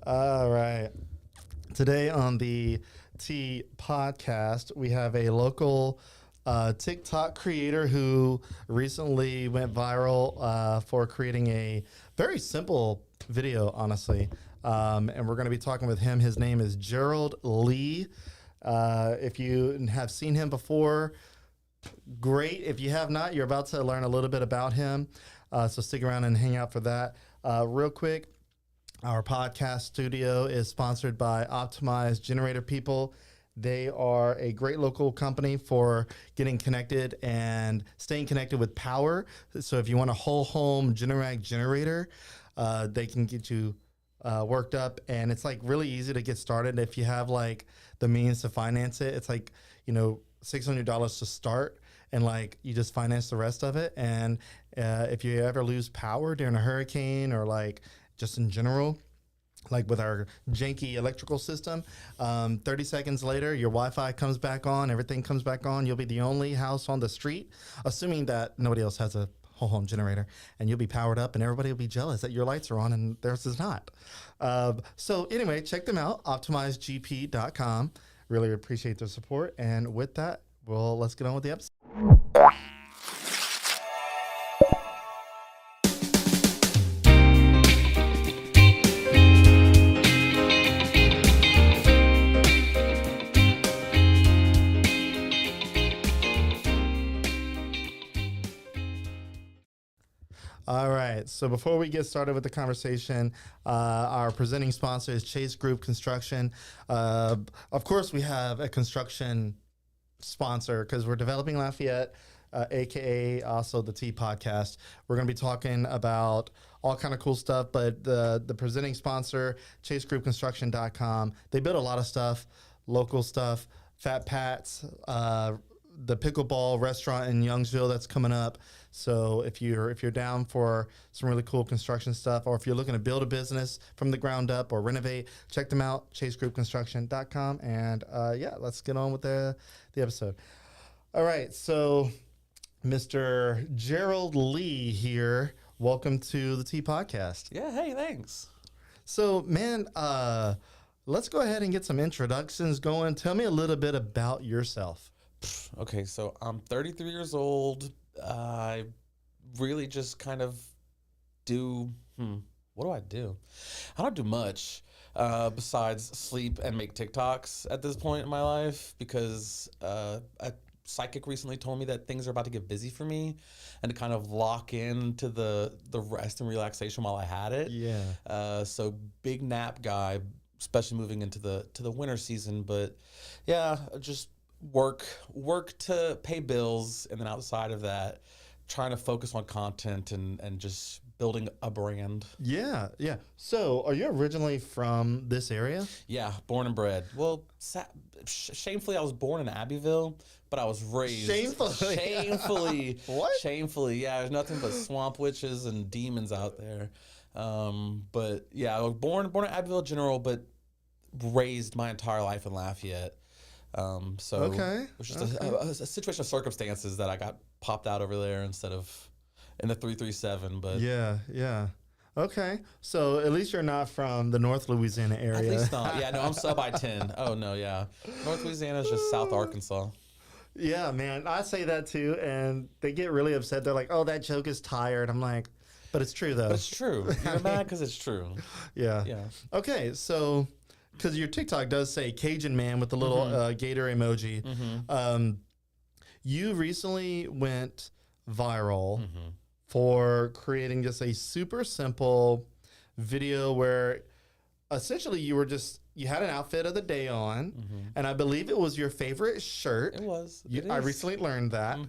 All right. Today on the T podcast, we have a local TikTok creator who recently went viral for creating a very simple video, honestly. And we're going to be talking with him. His name is Gerald Lee. If you have seen him before, great. If you have not, you're about to learn a little bit about him. So stick around and hang out for that. Real quick, our podcast studio is sponsored by Optimized Generator People. They are a great local company for getting connected and staying connected with power. So if you want a whole home Generac generator, they can get you worked up, and it's like really easy to get started. If you have like the means to finance it, it's like, $600 to start, and like you just finance the rest of it. And if you ever lose power during a hurricane or like just in general, like with our janky electrical system, 30 seconds later, your Wi-Fi comes back on, everything comes back on. You'll be the only house on the street, assuming that nobody else has a whole home generator, and you'll be powered up, and everybody will be jealous that your lights are on and theirs is not. So anyway, check them out, optimizegp.com. Really appreciate their support. And with that, let's get on with the episode. All right. So before we get started with the conversation, our presenting sponsor is Chase Group Construction. Of course, we have a construction sponsor because we're developing Lafayette, aka also the T podcast. We're going to be talking about all kind of cool stuff, but the presenting sponsor, ChaseGroupConstruction.com, they build a lot of stuff, local stuff, Fat Pat's, the pickleball restaurant in Youngsville that's coming up. So if you're down for some really cool construction stuff, or if you're looking to build a business from the ground up or renovate, check them out, chasegroupconstruction.com. And let's get on with the episode. All right, so Mr. Gerald Lee here. Welcome to the T Podcast. Yeah, hey, thanks. So, man, let's go ahead and get some introductions going. Tell me a little bit about yourself. Okay, so I'm 33 years old. I really just kind of do, what do I do? I don't do much besides sleep and make TikToks at this point in my life, because a psychic recently told me that things are about to get busy for me and to kind of lock into the rest and relaxation while I had it. Yeah. So big nap guy, especially moving into the winter season. But yeah, just work to pay bills, and then outside of that, trying to focus on content and just building a brand. Yeah. So, are you originally from this area? Yeah, born and bred. Well, shamefully, I was born in Abbeville, but I was raised shamefully. What? Shamefully, yeah. There's nothing but swamp witches and demons out there. But yeah, I was born in Abbeville General, but raised my entire life in Lafayette. Okay. It was just a situation of circumstances that I got popped out over there instead of in the 337. But yeah. Okay. So at least you're not from the North Louisiana area. At least not. Yeah, no, I'm sub I-10. Oh no, yeah. North Louisiana is just South Arkansas. Yeah, man. I say that too, and they get really upset. They're like, "Oh, that joke is tired." I'm like, "But it's true though." But it's true. You're mad because it's true. Yeah. Yeah. Okay, so because your TikTok does say Cajun man with the little gator emoji. You recently went viral for creating just a super simple video where essentially you had an outfit of the day on, and I believe it was your favorite shirt. It was. I recently learned that.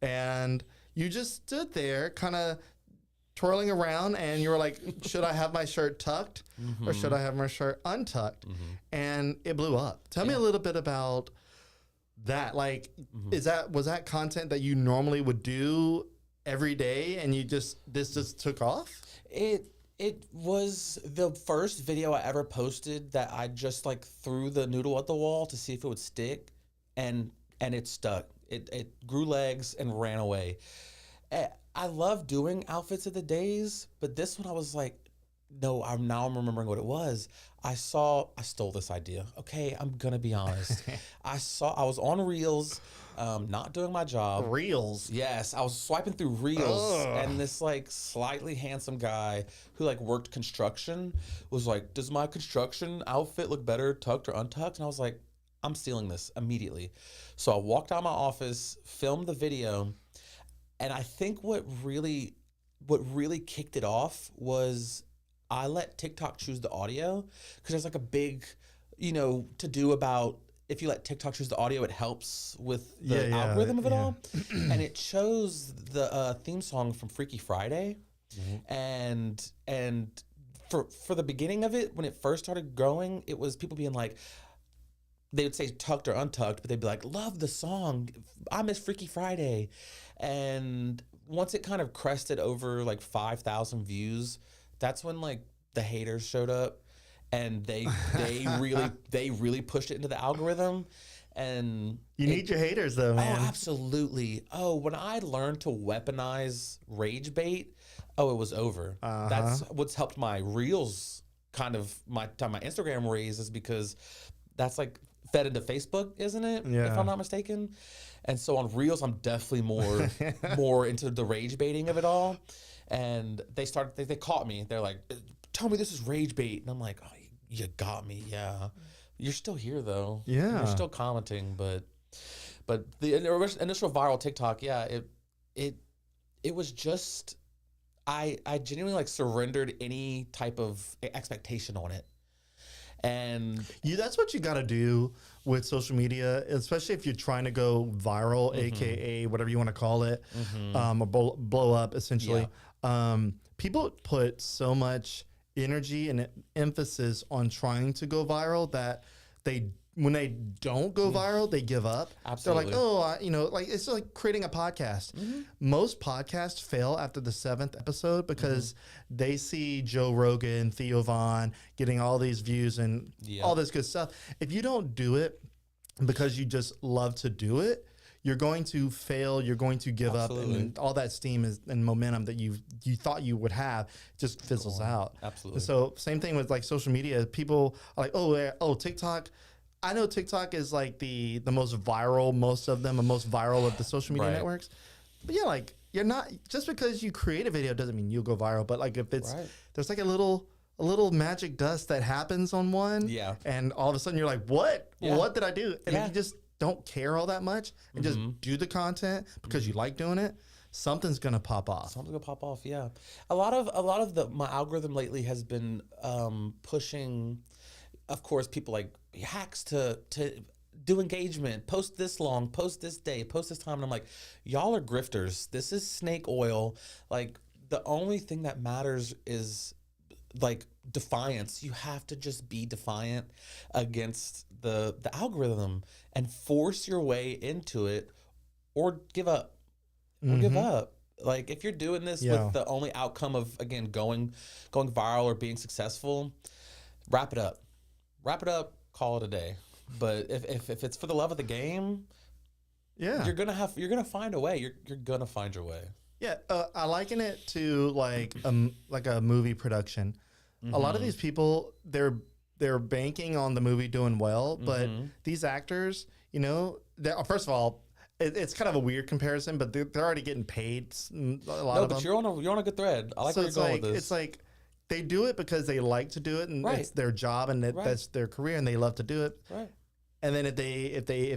And you just stood there kind of twirling around, and you were like, should I have my shirt tucked or should I have my shirt untucked? And it blew up. Tell me a little bit about that. Like, was that content that you normally would do every day, and this just took off? It was the first video I ever posted that I just like threw the noodle at the wall to see if it would stick, and it stuck. It grew legs and ran away. I love doing outfits of the days, but this one I was like, No, I'm remembering what it was. I stole this idea. Okay, I'm gonna be honest. I was on Reels, not doing my job. Reels. Yes, I was swiping through Reels, Ugh. and this like slightly handsome guy who like worked construction was like, "Does my construction outfit look better tucked or untucked?" And I was like, "I'm stealing this immediately." So I walked out of my office, filmed the video, and I think what really kicked it off was I let TikTok choose the audio because there's like a big, to do about if you let TikTok choose the audio, it helps with the algorithm of it all. And it chose the theme song from Freaky Friday, and for the beginning of it, when it first started growing, it was people being like, they would say tucked or untucked, but they'd be like, love the song, I miss Freaky Friday. And once it kind of crested over like 5,000 views, that's when like the haters showed up, and they really pushed it into the algorithm. And you need your haters though, man. Oh, absolutely. Oh, when I learned to weaponize rage bait, it was over. That's what's helped my Reels kind of my Instagram raise, is because that's like fed into Facebook, isn't it? Yeah. If I'm not mistaken. And so on Reels, I'm definitely more into the rage baiting of it all. And they caught me. They're like, tell me this is rage bait. And I'm like, oh, you got me. Yeah. You're still here though. Yeah. You're still commenting, but the initial viral TikTok, yeah, it was just, I genuinely like surrendered any type of expectation on it. And that's what you got to do with social media, especially if you're trying to go viral, aka whatever you want to call it, or blow up essentially. Yeah. People put so much energy and emphasis on trying to go viral that when they don't go viral, they give up. Absolutely. They're like, like it's like creating a podcast. Most podcasts fail after the 7th episode because they see Joe Rogan, Theo Vaughn getting all these views and all this good stuff. If you don't do it because you just love to do it, you're going to fail. You're going to give up, and all that steam and momentum that you thought you would have just fizzles out. Absolutely. So same thing with like social media. People are like, oh, TikTok. I know TikTok is like the most viral, most of them are most viral of the social media networks. But yeah, like you're not, just because you create a video doesn't mean you'll go viral. But like if it's, there's like a little magic dust that happens on one. Yeah. And all of a sudden you're like, what? Yeah. What did I do? And if you just don't care all that much and just do the content because you like doing it, something's gonna pop off. Something's gonna pop off, yeah. A lot of my algorithm lately has been pushing, of course, people like hacks to do engagement, post this long, post this day, post this time. And I'm like, y'all are grifters. This is snake oil. Like the only thing that matters is like defiance. You have to just be defiant against the algorithm and force your way into it, or give up. Or give up. Like if you're doing this with the only outcome of, again, going viral or being successful, wrap it up. Call it a day. But if it's for the love of the game, you're gonna find a way. You're gonna find your way. Yeah, I liken it to like a movie production. A lot of these people, they're banking on the movie doing well, but these actors, first of all, it's kind of a weird comparison, but they're already getting paid. A lot of them. You're on a good thread. I like where you're going with this. It's like they do it because they like to do it, and it's their job, and that's their career, and they love to do it. Right. And then if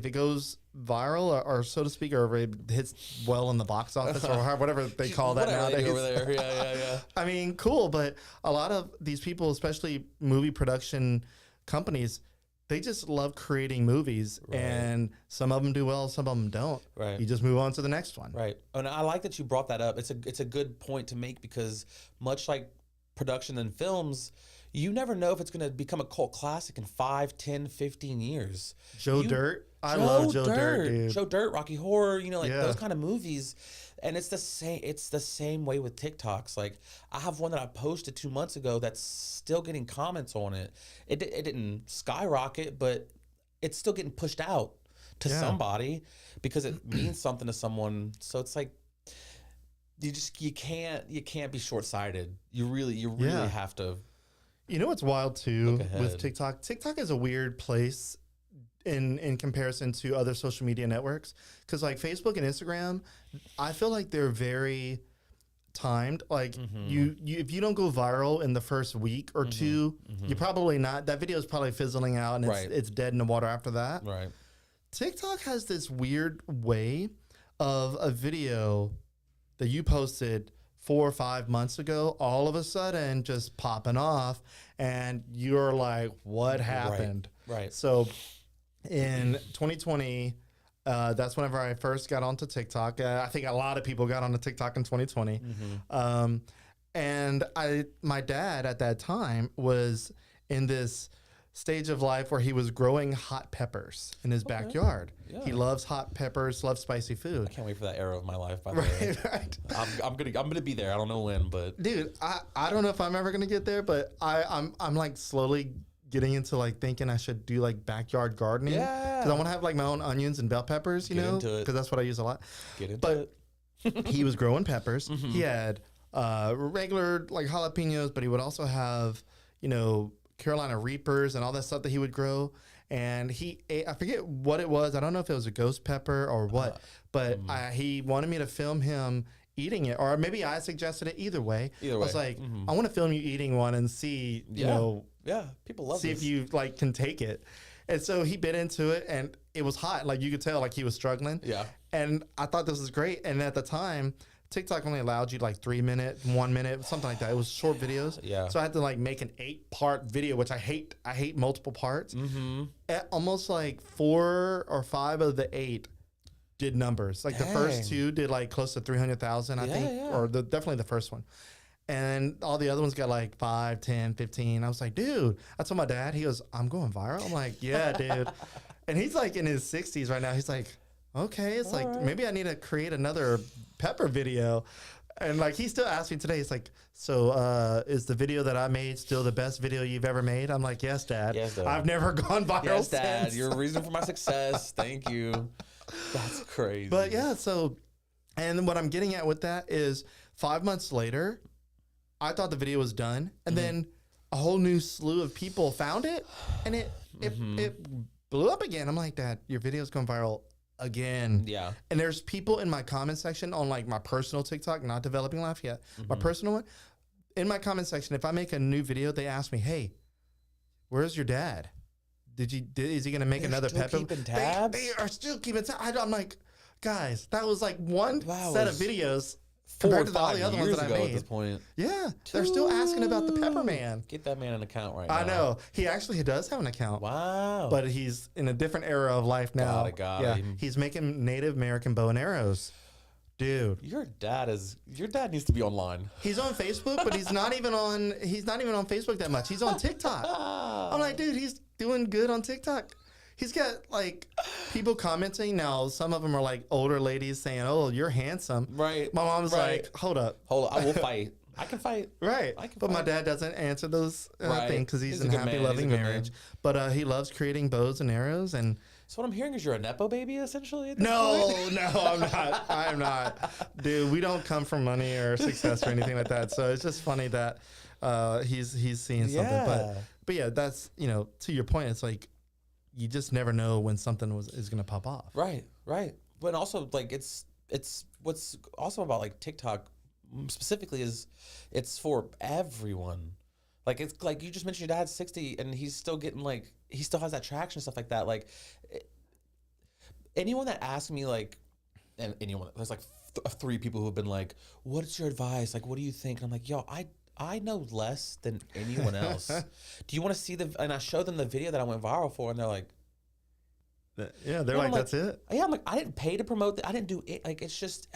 it goes viral, or so to speak, or if it hits well in the box office, or whatever they call that nowadays. Over there. Yeah. I mean, cool, but a lot of these people, especially movie production companies, they just love creating movies, and some of them do well, some of them don't. Right. You just move on to the next one. Right. And I like that you brought that up. It's a good point to make, because much like production in films, you never know if it's going to become a cult classic in 5, 10, 15 years. Joe Dirt. I love Joe Dirt, dude. Joe Dirt, Rocky Horror, those kind of movies. And it's the same way with TikToks. Like, I have one that I posted 2 months ago that's still getting comments on it. It didn't skyrocket, but it's still getting pushed out to somebody because it means something to someone. So it's like, you can't be short-sighted. You really have to You know what's wild too Look ahead. with TikTok? TikTok is a weird place in comparison to other social media networks, because like Facebook and Instagram, I feel like they're very timed. Like you if you don't go viral in the first week or two, you're probably not. That video is probably fizzling out and it's dead in the water after that. Right. TikTok has this weird way of a video that you posted 4 or 5 months ago, all of a sudden just popping off, and you're like, what happened? Right. So in 2020, that's whenever I first got onto TikTok. I think a lot of people got onto TikTok in 2020. And my dad at that time was in this stage of life where he was growing hot peppers in his backyard. Yeah. He loves hot peppers, loves spicy food. I can't wait for that era of my life, by the way. Right. I'm gonna be there. I don't know when, but Dude, I don't know if I'm ever gonna get there, but I'm like slowly getting into like thinking I should do like backyard gardening. Yeah. Because I want to have like my own onions and bell peppers, you Get know, into it. because that's what I use a lot. get into But it. he was growing peppers. He had regular like jalapenos, but he would also have, you know, Carolina Reapers and all that stuff that he would grow. And he ate, I forget what it was. I don't know if it was a ghost pepper or what, but he wanted me to film him eating it, or maybe I suggested it. Either way, I was like, I want to film you eating one and see, you know, people love see this. if you like can take it. And so he bit into it, and it was hot. Like you could tell, like he was struggling. Yeah. And I thought this was great. And at the time, TikTok only allowed you like 3 minute, 1 minute, something like that. It was short videos. Yeah. So I had to like make an 8-part video, which I hate. I hate multiple parts. Almost like 4 or 5 of the 8 did numbers. Like the first 2 did like close to 300,000, I think, or definitely the first one. And all the other ones got like 5, 10, 15. I was like, dude, I told my dad, he goes, I'm going viral. I'm like, yeah, dude. And he's like in his 60s right now. He's like, okay, it's all like, maybe I need to create another pepper video. And like, he still asks me today, he's like, so is the video that I made still the best video you've ever made? I'm like, yes, Dad. Yes, Dad. I've never gone viral Yes, Dad. since. You're a reason for my success. Thank you. That's crazy. But yeah, so, and what I'm getting at with that is 5 months later, I thought the video was done, and then a whole new slew of people found it, and it blew up again. I'm like, Dad, your video's going viral again. Yeah. And there's people in my comment section on like my personal TikTok, not developing life yet, my personal one. In my comment section, if I make a new video, they ask me, hey, where's your dad? Is he going to make another still pepper? keeping tabs? They are still keeping tabs. I'm like, guys, that was like one set of videos 4 or compared to all 5 the other ones years that I ago at made. this point. Yeah, they're still asking about the Pepper Man. Get that man an account right now. I know. He actually does have an account. Wow. But he's in a different era of life now. Got him. He's making Native American bow and arrows. Dude. Your dad needs to be online. He's on Facebook, but he's not even on Facebook that much. He's on TikTok. I'm like, dude, he's doing good on TikTok. He's got like people commenting now. Some of them are like older ladies saying, "Oh, you're handsome." Right. My mom's like, "Hold up, I will fight. I can fight." Right. But my fight. dad doesn't answer those things because he's He's a in a good happy, man. loving He's a good marriage. man. But he loves creating bows and arrows. And So what I'm hearing is you're a nepo baby, essentially. At this no, point? no, I'm not. I'm not, dude. We don't come from money or success or anything like that. So it's just funny that he's seeing something. Yeah. But yeah, that's, you know, to your point. It's like you just never know when something is going to pop off. Right. But also, like, it's what's awesome about like TikTok specifically is it's for everyone. Like, it's like you just mentioned your dad's 60 and he's still getting like he still has that traction and stuff like that. Like anyone that asks me like, and anyone there's like 3 people who have been like, "What's your advice? Like, what do you think?" And I'm like, "Yo, I know less than anyone else. Do you want to see and I showed them the video that I went viral for, and they're like, yeah, they're like, that's it. Yeah, I'm like, I didn't pay to promote that. I didn't do it. Like, it's just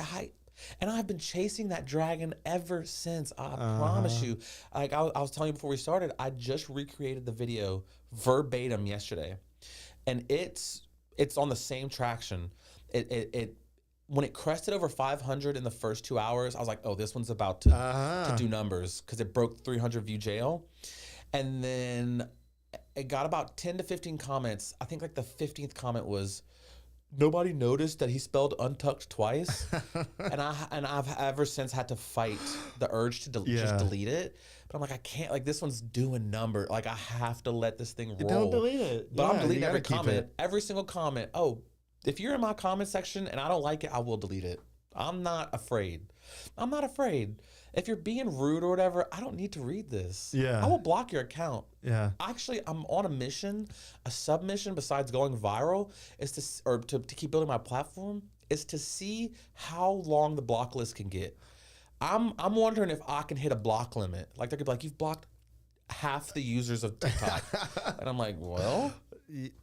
and I've been chasing that dragon ever since. I promise you. Like I was telling you before we started, I just recreated the video verbatim yesterday, and it's on the same traction. It when it crested over 500 in the first 2 hours, I was like, oh, this one's about to do numbers because it broke 300 view jail. And then it got about 10 to 15 comments. I think like the 15th comment was, nobody noticed that he spelled untucked twice, and I've ever since had to fight the urge to just delete it. But I'm like, I can't. Like, this one's doing number. Like, I have to let this thing roll. Don't delete it. But I'm deleting every comment, every single comment. Oh, if you're in my comment section and I don't like it, I will delete it. I'm not afraid. I'm not afraid. If you're being rude or whatever, I don't need to read this. Yeah. I will block your account. Yeah. Actually, I'm on a mission, a submission besides going viral, is to keep building my platform, is to see how long the block list can get. I'm wondering if I can hit a block limit. Like, they could be like, you've blocked half the users of TikTok. And I'm like, well,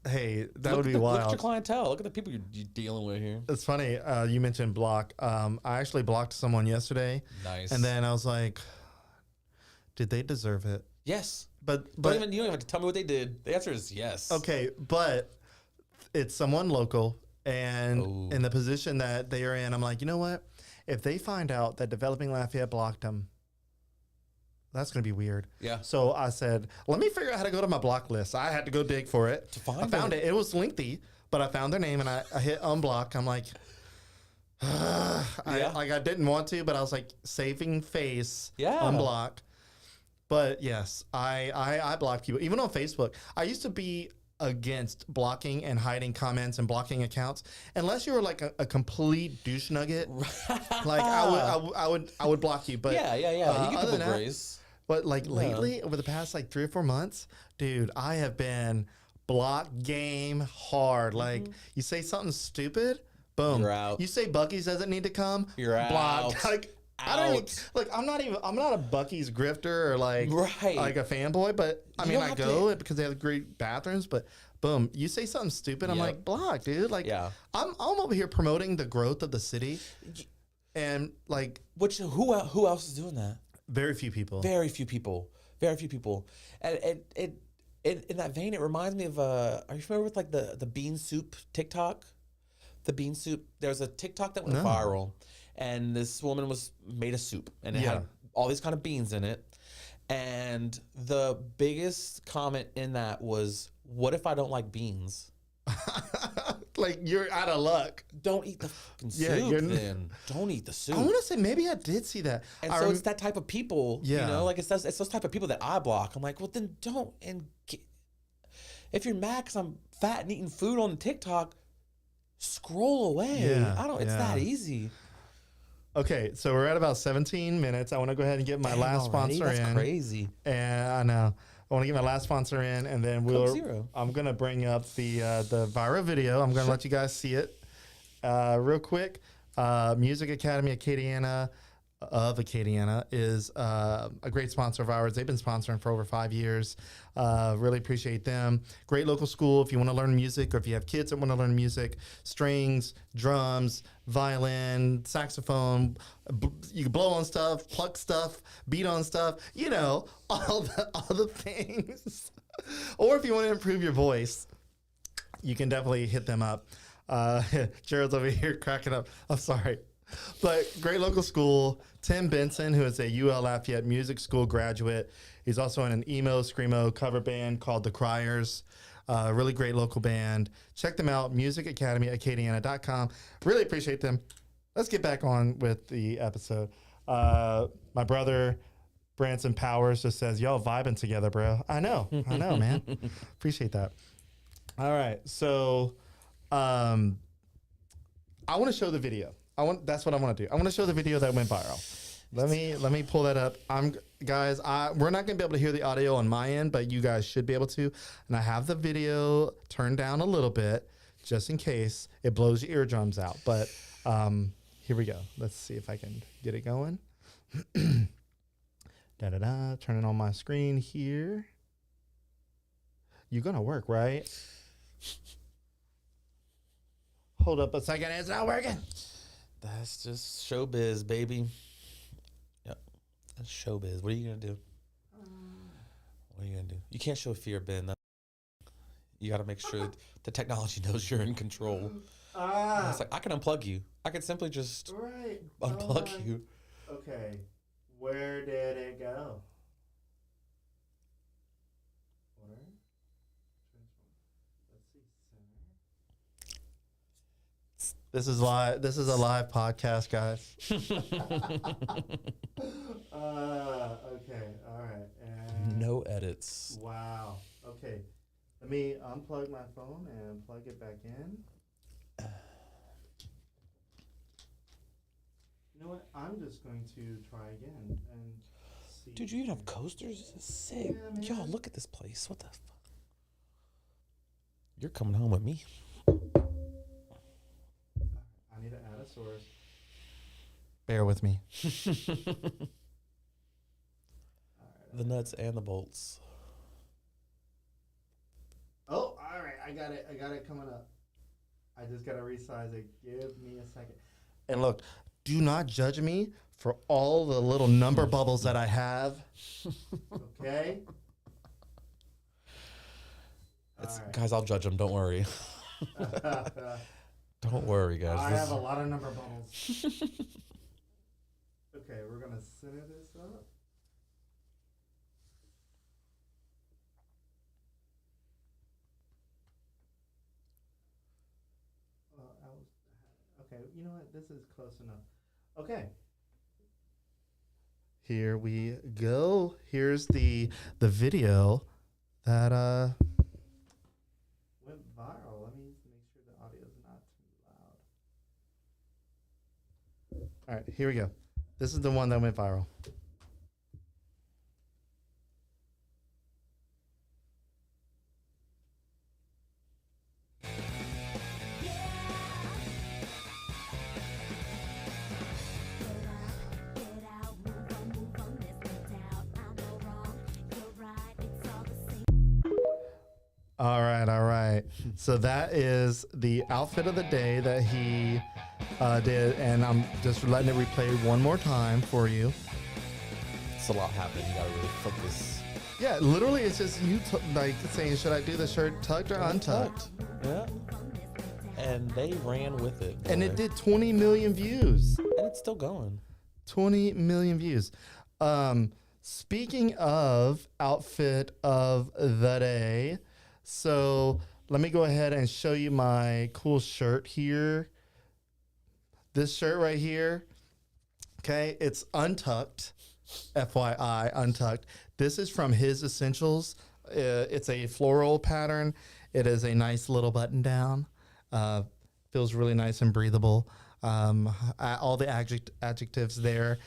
hey, that would be wild. Look at your clientele. Look at the people you're dealing with here. It's funny. You mentioned block. I actually blocked someone yesterday. Nice. And then I was like, did they deserve it? Yes. But you don't even have to tell me what they did. The answer is yes. Okay, but it's someone local, and in the position that they are in, I'm like, you know what? If they find out that Developing Lafayette blocked them, that's going to be weird. Yeah. So I said, let me figure out how to go to my block list. I had to go dig for it. I found it. It was lengthy, but I found their name and I hit unblock. I'm like, I didn't want to, but I was like, saving face, unblock. But yes, I block people, even on Facebook. I used to be against blocking and hiding comments and blocking accounts unless you were like a complete douche nugget. Like I would block you. But yeah. You get people grace. But like lately, over the past like 3 or 4 months, dude, I have been block game hard. Like you say something stupid, boom. You're out. You say Buc-ee's doesn't need to come, you're blocked. out. Like I don't even, like I'm not a Buc-ee's grifter or like a fanboy, but I mean I go because they have great bathrooms, but boom, you say something stupid, I'm like, block, dude. Like I'm over here promoting the growth of the city. And like who else is doing that? Very few people. Very few people. And in that vein, it reminds me of are you familiar with like the bean soup TikTok? The bean soup. There's a TikTok that went viral. And this woman made a soup, and it had all these kind of beans in it. And the biggest comment in that was, "What if I don't like beans?" Like you're out of luck. Don't eat the fucking soup. Then don't eat the soup. I want to say maybe I did see that. And so it's that type of people. You know, like it's those type of people that I block. I'm like, well, then don't. And if you're mad because I'm fat and eating food on TikTok, scroll away. It's that easy. Okay, so we're at about 17 minutes. I want to go ahead and get my last sponsor in. That's crazy. And I know. I want to get my last sponsor in, and then I'm going to bring up the viral video. I'm going to let you guys see it real quick. Music Academy Acadiana of Acadiana is a great sponsor of ours. They've been sponsoring for over 5 years. Really appreciate them. Great local school if you want to learn music, or if you have kids that want to learn music, strings, drums, violin, saxophone. You can blow on stuff, pluck stuff, beat on stuff, you know, all the things. Or if you want to improve your voice, you can definitely hit them up. Gerald's over here cracking up. I'm sorry. But great local school. Tim Benson, who is a UL Lafayette Music School graduate. He's also in an emo, screamo cover band called The Criers. Really great local band. Check them out, musicacademyacadiana.com. Really appreciate them. Let's get back on with the episode. My brother, Branson Powers, just says, y'all vibing together, bro. I know, man. Appreciate that. All right, so I want to show the video. That's what I want to do. I want to show the video that went viral. Let me pull that up. We're not gonna be able to hear the audio on my end, but you guys should be able to. And I have the video turned down a little bit just in case it blows your eardrums out. But here we go. Let's see if I can get it going. Turn it on my screen here. You're gonna work, right? Hold up a second. It's not working. That's just showbiz, baby. Yep. That's showbiz. What are you going to do? What are you going to do? You can't show fear, Ben. You got to make sure the technology knows you're in control. It's like, I can unplug you. I could simply just unplug you. Okay. Where did it go? Let's see. Center. This is live. This is a live podcast, guys. Okay. All right. And No edits. wow. Okay. Let me unplug my phone and plug it back in. You know what? I'm just going to try again and see. Dude, you even have coasters? This is sick. Yeah, Yo, look at this place. What the fuck? You're coming home with me. I need to add a source. Bear with me. The nuts and the bolts. Oh, all right. I got it coming up. I just got to resize it. Give me a second. And look, do not judge me for all the little number bubbles that I have. Okay? Right. Guys, I'll judge them. Don't worry. Don't worry, guys. I have a lot of number bubbles. Okay, we're going to center this up. Okay, you know what? This is close enough. Okay. Here we go. Here's the video that went viral. Let me make sure the audio is not too loud. All right, here we go. This is the one that went viral. All right. So that is the outfit of the day that he did, and I'm just letting it replay one more time for you. It's a lot happening. You gotta really focus. Yeah, literally, it's just you like saying, "Should I do the shirt tucked or untucked?" Yeah. And they ran with it. And it did 20 million views. And it's still going. 20 million views. Speaking of outfit of the day, so let me go ahead and show you my cool shirt here. This shirt right here, okay, it's untucked, FYI, untucked. This is from His Essentials. It's a floral pattern. It is a nice little button down. Feels really nice and breathable. All the adjectives there.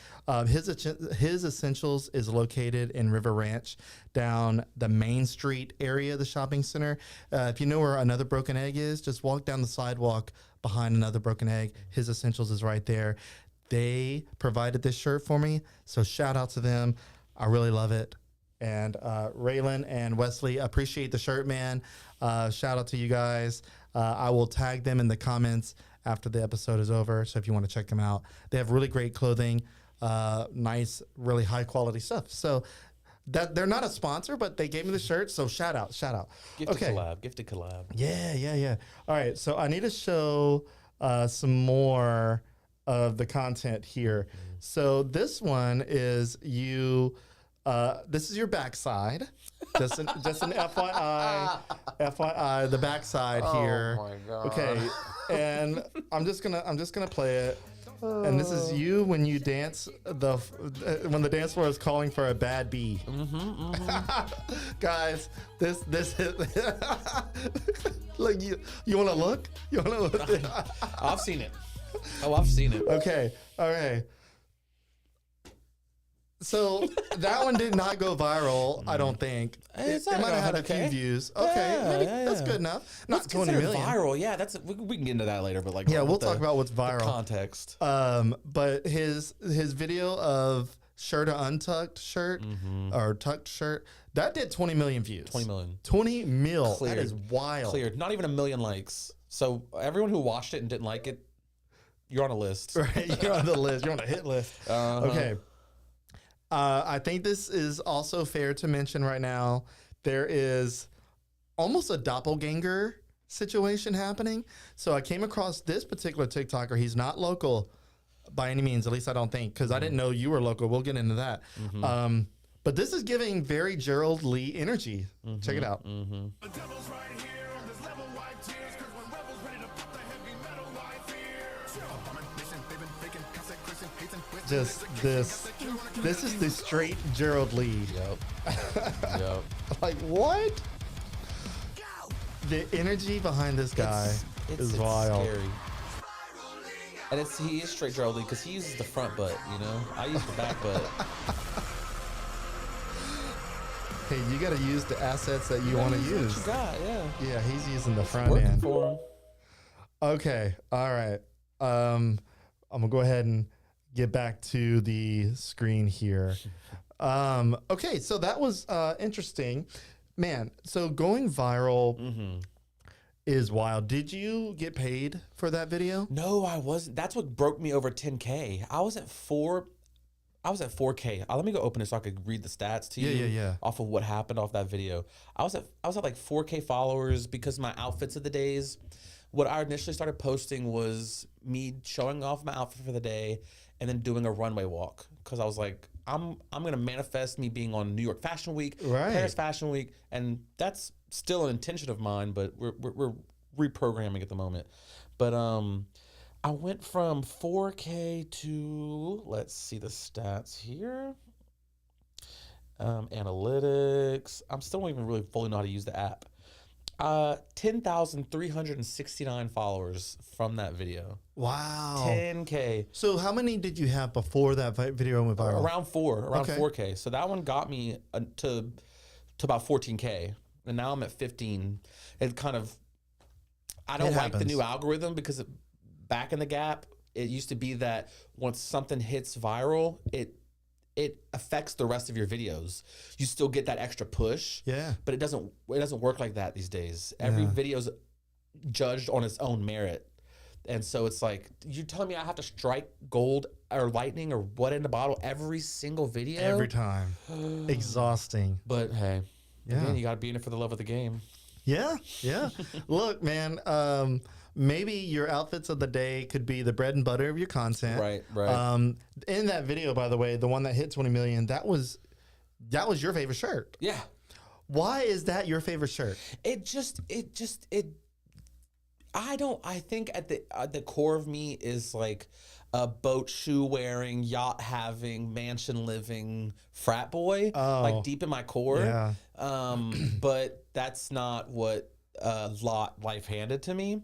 His Essentials is located in River Ranch, down the Main Street area of the shopping center. If you know where Another Broken Egg is, just walk down the sidewalk behind Another Broken Egg. His Essentials is right there. They provided this shirt for me, so shout out to them. I really love it. And Raylan and Wesley, appreciate the shirt, man. Shout out to you guys. I will tag them in the comments after the episode is over. So if you want to check them out, they have really great clothing, nice, really high quality stuff. So that they're not a sponsor, but they gave me the shirt. So shout out. Gifted collab. Yeah. All right. So I need to show some more of the content here. So this one is you. This is your backside. Just an FYI, the backside here. Oh my god. Okay, and I'm just gonna play it. And this is you when you dance when the dance floor is calling for a bad B. Guys, this is like you want to look? You want to look? I've seen it. Oh, I've seen it. Okay, all right. So that one did not go viral, I don't think. It might have had a few views. Okay, maybe that's good enough. Not 20 million. Viral, yeah. That's we can get into that later, but like we'll talk about what's viral. The context. But his video of shirt or untucked shirt or tucked shirt that did 20 million views. 20 million. 20 mil. Cleared. That is wild. Cleared. Not even 1 million likes. So everyone who watched it and didn't like it, you're on a list. Right, you're on the list. You're on a hit list. Okay. I think this is also fair to mention right now. There is almost a doppelganger situation happening. So I came across this particular TikToker. He's not local by any means, at least I don't think, because I didn't know you were local. We'll get into that. But this is giving very Gerald Lee energy. Check it out. The devil's right here on this level, wipe tears, 'cause when rebels ready to put the heavy metal, I fear. just this is the straight Gerald lead. Yep. Like, what? The energy behind this guy is wild. Scary. And he is straight Gerald because he uses the front butt, you know? I use the back butt. Hey, you got to use the assets that you want to use. What you got, yeah. Yeah, he's using the front Working end. for him. Okay, all right. I'm gonna go ahead and get back to the screen here. Okay, so that was interesting, man. So going viral is wild. Did you get paid for that video? No, I wasn't. That's what broke me over 10K. I was at 4K. Let me go open it so I could read the stats to you. Yeah. Off of what happened off that video. I was at like 4K followers because my outfits of the days. What I initially started posting was me showing off my outfit for the day and then doing a runway walk because I was like, I'm gonna manifest me being on New York Fashion Week, Paris Fashion Week, and that's still an intention of mine, but we're reprogramming at the moment. But I went from 4K to, let's see the stats here. Analytics. I'm still don't even really fully know how to use the app. 10,369 followers from that video. Wow. 10K. So how many did you have before that video went viral? Around 4K. So that one got me to about 14K. And now I'm at 15. It kind of, I don't like the new algorithm because back in the gap, it used to be that once something hits viral, it affects the rest of your videos. You still get that extra push. Yeah. But it doesn't work like that these days. Every video's judged on its own merit. And so it's like, you telling me I have to strike gold or lightning or what in the bottle every single video? Every time. Exhausting. But hey, again, you got to be in it for the love of the game. Yeah. Look, man, maybe your outfits of the day could be the bread and butter of your content. Right. In that video, by the way, the one that hit 20 million, that was your favorite shirt. Yeah. Why is that your favorite shirt? I think at the core of me is like a boat shoe wearing, yacht having, mansion living frat boy, like deep in my core. Yeah. But that's not what life handed to me.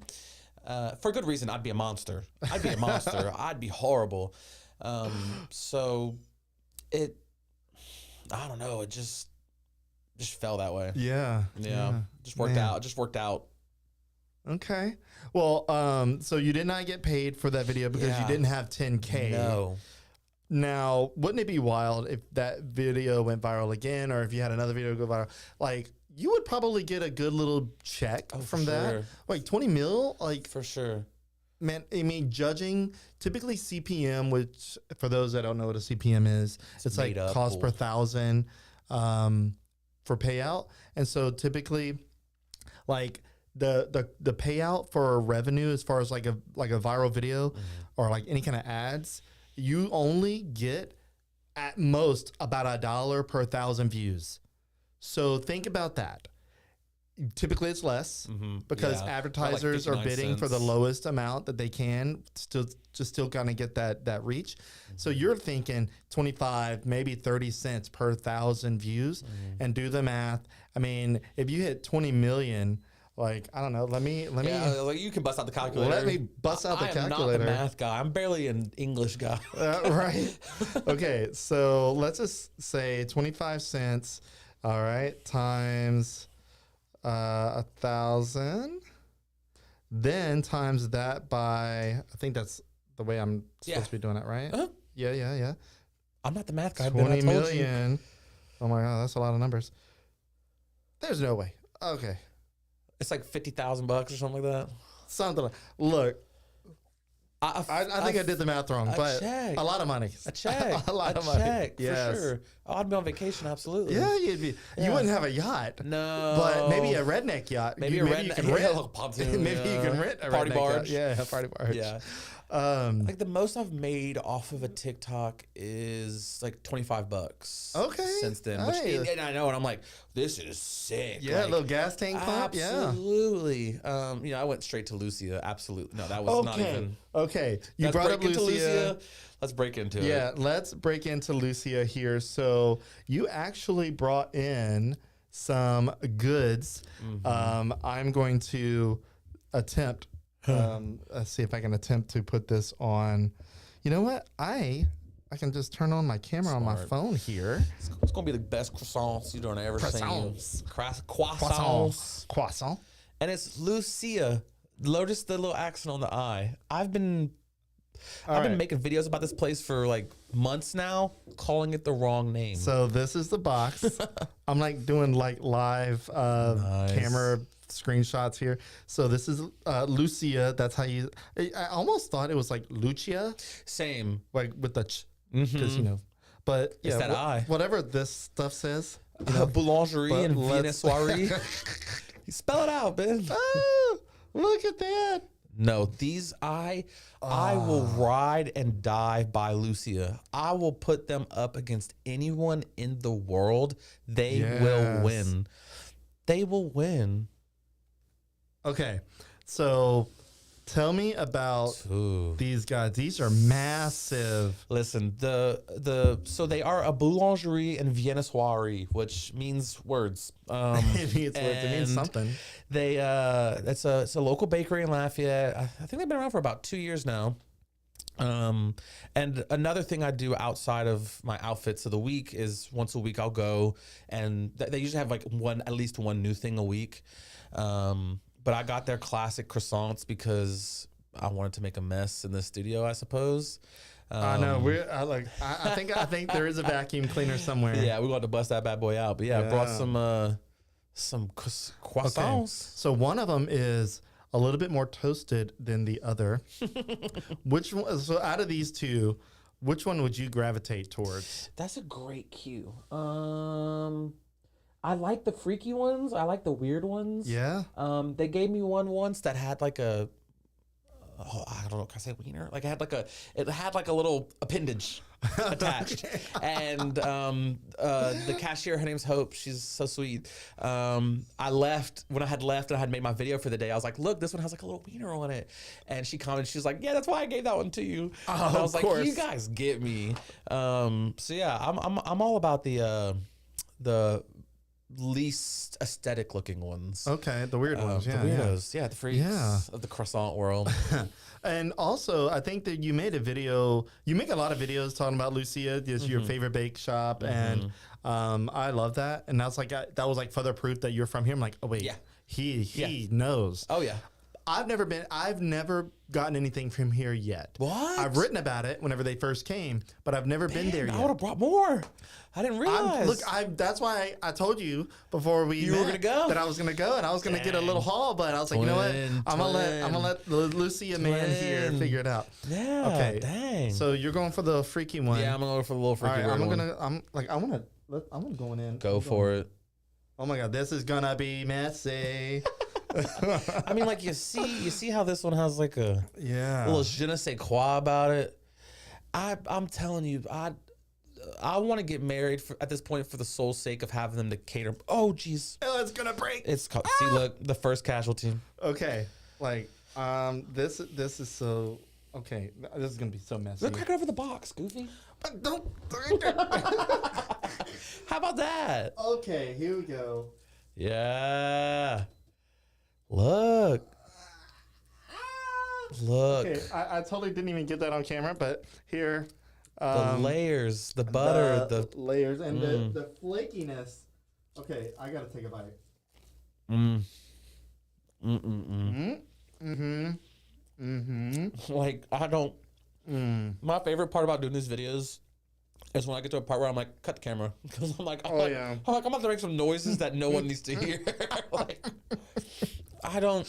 For good reason. I'd be a monster. I'd be horrible. So I don't know. It just fell that way. Yeah. Just worked out. Okay. Well, so you did not get paid for that video because you didn't have 10K. No. Now, wouldn't it be wild if that video went viral again, or if you had another video go viral? Like, you would probably get a good little check from that. Like 20 mil? Like, for sure. Man, I mean, judging, typically CPM, which for those that don't know what a CPM is, it's like cost per thousand for payout. And so typically, like, the payout for revenue as far as like a viral video or like any kind of ads, you only get at most about $1 per 1,000 views. So think about that. Typically it's less because advertisers are bidding for the lowest amount that they can still kind of get that reach. So you're thinking 25, maybe 30 cents per 1,000 views, and do the math. I mean, if you hit 20 million, like, I don't know, let me like you can bust out the calculator. Let me bust out the calculator. I'm not the math guy. I'm barely an English guy. Right. Okay, so let's just say 25 cents, all right, times 1,000, then times that by, I think that's the way I'm supposed to be doing it, right? Yeah. I'm not the math guy. 20 million. Oh my God, that's a lot of numbers. There's no way. Okay. It's like $50,000 or something like that. Something like, look, I think I did the math wrong, but a lot of money. A check. A lot of money. Yes. For sure. Oh, I'd be on vacation, absolutely. Yeah, you wouldn't have a yacht. No. But maybe a redneck yacht. Maybe you can rent. Pontoon, Maybe you can rent a party redneck barge. Yacht. Yeah, a party barge. Yeah. Like the most I've made off of a TikTok is like $25. Okay. Since then, Hey. and I know, and I'm like, this is sick. Yeah, like, a little gas tank pump. Yeah. absolutely. I went straight to Lucia. Absolutely. No, that was not even. Okay. You Let's brought up break into Lucia. Let's break into it. Yeah, let's break into Lucia here. So you actually brought in some goods. I'm going to attempt. Let's see if I can attempt to put this on. You know what? I can just turn on my camera on my phone here. It's gonna be the best croissants you don't ever Croissants. Croissants. Croissant. And it's Lucia. Notice the little accent on the I. I've been making videos about this place for like months now, calling it the wrong name. So this is the box. I'm like doing like live camera screenshots here. So this is Lucia. That's how you. I almost thought it was like Lucia, Same. like with the because you know. But It's that I. whatever this stuff says. Boulangerie and let's- viennoiserie. You spell it out, man. Oh, look at that. No, these I will ride and die by Lucia. I will put them up against anyone in the world. They will Yes. win. They will win. Okay, so tell me about Ooh. these guys. These are massive. Listen, so they are a boulangerie and viennoiserie, which means words. It means words. It means and something. They it's a local bakery in Lafayette. I think they've been around for about 2 years now. And another thing I do outside of my outfits of the week is once a week I'll go and they usually have like at least one new thing a week. But I got their classic croissants because I wanted to make a mess in the studio, I suppose. I know. I think there is a vacuum cleaner somewhere. Yeah, we want to bust that bad boy out. But yeah, I brought some croissants. So one of them is a little bit more toasted than the other. Which one? So out of these two, which one would you gravitate towards? That's a great cue. I like the freaky ones. I like the weird ones. Yeah. They gave me one once that had like I don't know, can I say wiener? Like it had like a little appendage attached. And the cashier, her name's Hope. She's so sweet. I left when I had left and I had made my video for the day. I was like, look, this one has like a little wiener on it. And she commented, she was like, yeah, that's why I gave that one to you. Oh, and I was of like, course. you guys get me. So yeah, I'm all about the least aesthetic looking ones. Okay, the weird ones. The Yeah, weirdos. Yeah, the freaks of the croissant world. And also, I think that you made a video. You make a lot of videos talking about Lucia. It's your favorite bake shop, and I love that. And that's like that was like further proof that you're from here. I'm like, oh wait, Yeah. he knows. Oh yeah. I've never gotten anything from here yet. What? I've written about it whenever they first came, but I've never been there I yet. would have brought more. I didn't realize. That's why I told you before we were met gonna go? that I was gonna go and I was gonna get a little haul, but I was like, you know what? I'm gonna let the Lucia man here Twin. figure it out. Yeah. Okay. Dang. So you're going for the freaky one. yeah, I'm gonna go for the little All freaky right, weird I'm gonna go in. Go for it. Oh my god, this is gonna be messy. I mean, like you see how this one has like a Yeah. little je ne sais quoi about it. I'm telling you, I want to get married at this point for the sole sake of having them to cater. Oh, jeez. Oh, it's gonna break. It's called, see, look, the first casualty. Okay, like this is so okay. This is gonna be so messy. Look, crack it over the box, Goofy. But don't. How about that? Okay, here we go. Yeah. Look. Look. Okay, I totally didn't even get that on camera, but here. The layers, the butter, the layers, and the flakiness. Okay, I gotta take a bite. Like, I don't. My favorite part about doing these videos is when I get to a part where I'm like, cut the camera, because I'm like, I'm about to make some noises that no one needs to hear. Like, I don't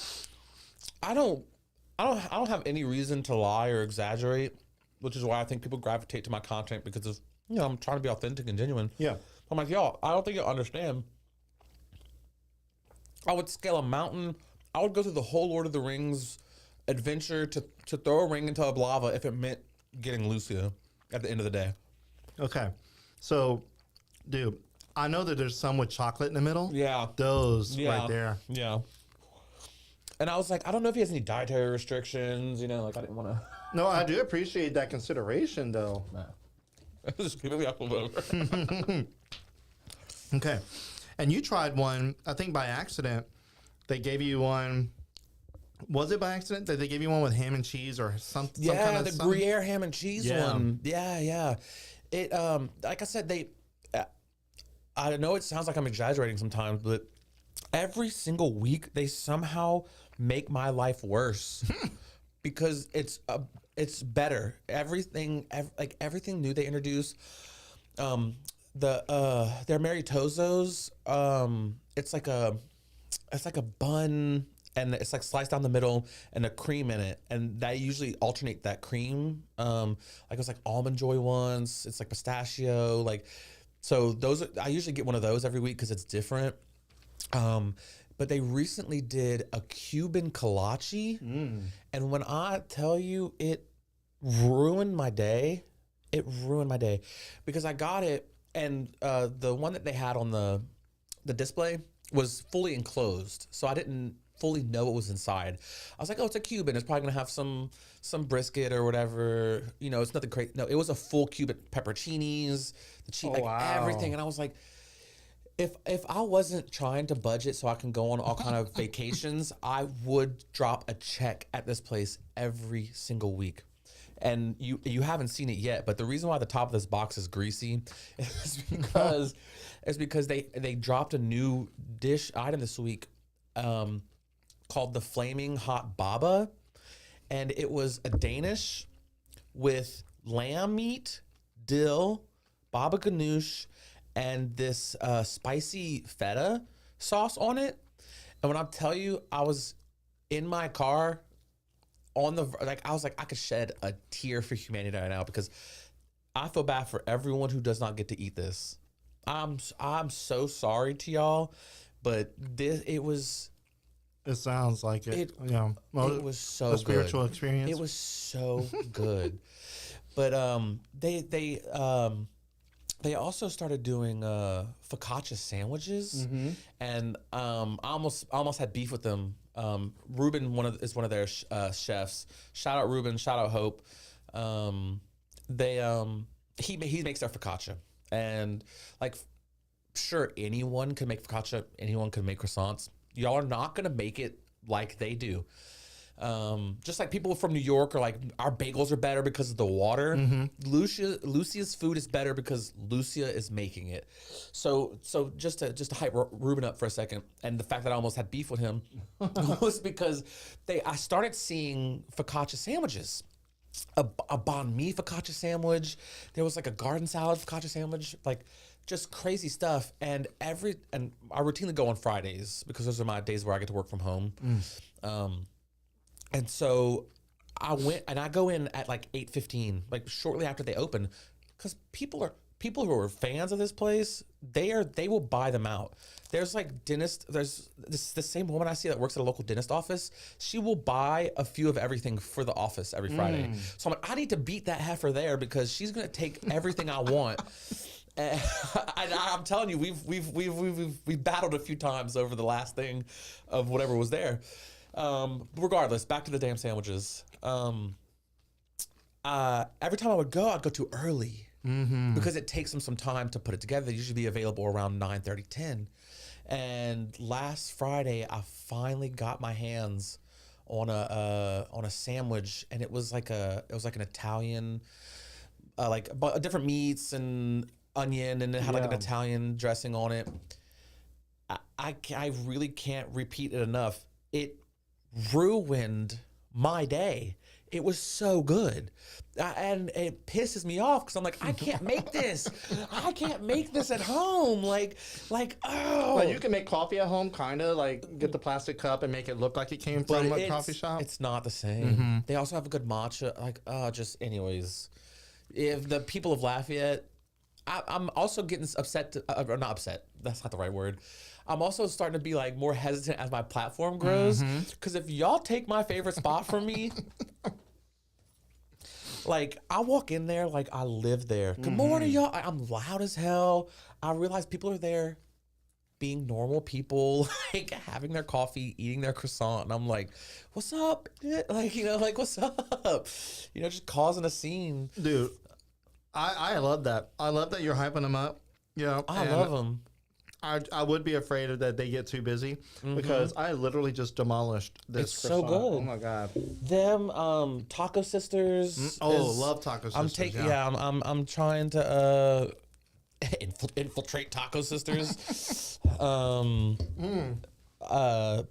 have any reason to lie or exaggerate, which is why I think people gravitate to my content, because of, I'm trying to be authentic and genuine. Yeah. I'm like, y'all, I don't think you'll understand. I would scale a mountain. I would go through the whole Lord of the Rings adventure to throw a ring into a lava if it meant getting Lucia at the end of the day. Okay. So, dude, I know that there's some with chocolate in the middle. Yeah. Those right there. Yeah. And I was like, I don't know if he has any dietary restrictions, like I didn't want to. No, I do appreciate that consideration, though. Just give me the apple over. Okay. And you tried one, I think by accident. They gave you one. Was it by accident that they gave you one with ham and cheese or something? Yeah, some kind of the Gruyere ham and cheese Yeah. one. Yeah. It like I said, I know it sounds like I'm exaggerating sometimes, but every single week they somehow make my life worse because it's better. Everything new they introduce. Their Maritozos, it's like a bun, and it's like sliced down the middle and a cream in it, and they usually alternate that cream. Like it's like almond joy ones, it's like pistachio, so those I usually get one of those every week because it's different. But they recently did a Cuban kolache, and when I tell you, it ruined my day. It ruined my day because I got it, and the one that they had on the display was fully enclosed, so I didn't fully know what was inside. I was like, oh, it's a Cuban. It's probably gonna have some brisket or whatever. It's nothing crazy. No, it was a full Cuban pepperoncinis, the cheese, everything. And I was like, if I wasn't trying to budget so I can go on all kind of vacations, I would drop a check at this place every single week. And you haven't seen it yet, but the reason why the top of this box is greasy is because they dropped a new dish item this week called the Flaming Hot Baba, and it was a Danish with lamb meat, dill, baba ganoush, and this spicy feta sauce on it. And when I tell you, I was in my car I was like, I could shed a tear for humanity right now because I feel bad for everyone who does not get to eat this. I'm so sorry to y'all, but it sounds like it. It was so a spiritual good. experience. It was so good. But they also started doing focaccia sandwiches, and I almost had beef with them. Ruben is one of their chefs. Shout out Ruben. Shout out Hope. He makes their focaccia, and sure, anyone can make focaccia. Anyone can make croissants. Y'all are not gonna make it like they do. Just like people from New York are like, our bagels are better because of the water. Lucia's food is better because Lucia is making it. So just to hype Ruben up for a second, and the fact that I almost had beef with him was because I started seeing focaccia sandwiches. A banh mi focaccia sandwich. There was like a garden salad focaccia sandwich, just crazy stuff. And I routinely go on Fridays because those are my days where I get to work from home. And so I went, and I go in at 8:15, shortly after they open, because people who are fans of this place, they will buy them out. There's there's the same woman I see that works at a local dentist office. She will buy a few of everything for the office every Friday. So I'm like, I need to beat that heifer there because she's gonna take everything I want. And I'm telling you, we've battled a few times over the last thing of whatever was there. Regardless, back to the damn sandwiches. Every time I would go, I'd go too early because it takes them some time to put it together. They usually be available around 9:30, 10. And last Friday, I finally got my hands on a sandwich, and it was like an Italian, different meats and onion, and it had an Italian dressing on it. I really can't repeat it enough. It ruined my day. It was so good. And it pisses me off because I'm like, I can't make this. I can't make this at home. Oh. Well, you can make coffee at home, kind of, get the plastic cup and make it look like it came from a coffee shop. It's not the same. They also have a good matcha. Anyways, if the people of Lafayette, I'm also getting upset, or not upset. That's not the right word. I'm also starting to be like more hesitant as my platform grows. Because if y'all take my favorite spot from me, like I walk in there like I live there. Good morning, y'all. I'm loud as hell. I realize people are there being normal people, like having their coffee, eating their croissant, and I'm like, "What's up?" Like, you know, like, "What's up?" You know, just causing a scene. Dude, I love that. I love that you're hyping them up. You know, I love them. I would be afraid that they get too busy because I literally just demolished this. It's so croissant. good. Oh my god. Them Taco Sisters. Love Taco Sisters. I'm taking. Yeah, I'm trying to infiltrate Taco Sisters.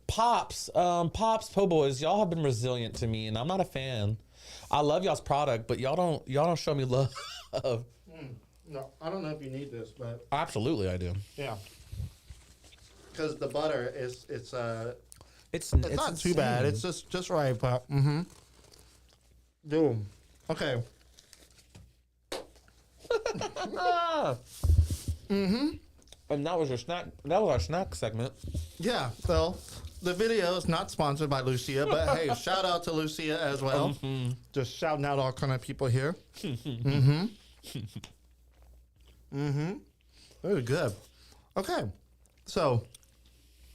Pops Po' Boys. Y'all have been resilient to me, and I'm not a fan. I love y'all's product, but y'all don't show me love. No, I don't know if you need this, but Absolutely, I do. yeah. Because the butter is it's not insane. too bad. It's just right, but Dude. Okay. And that was your snack. That was our snack segment. Yeah. So the video is not sponsored by Lucia, but hey, shout out to Lucia as well. Just shouting out all kind of people here. Very good. Okay. So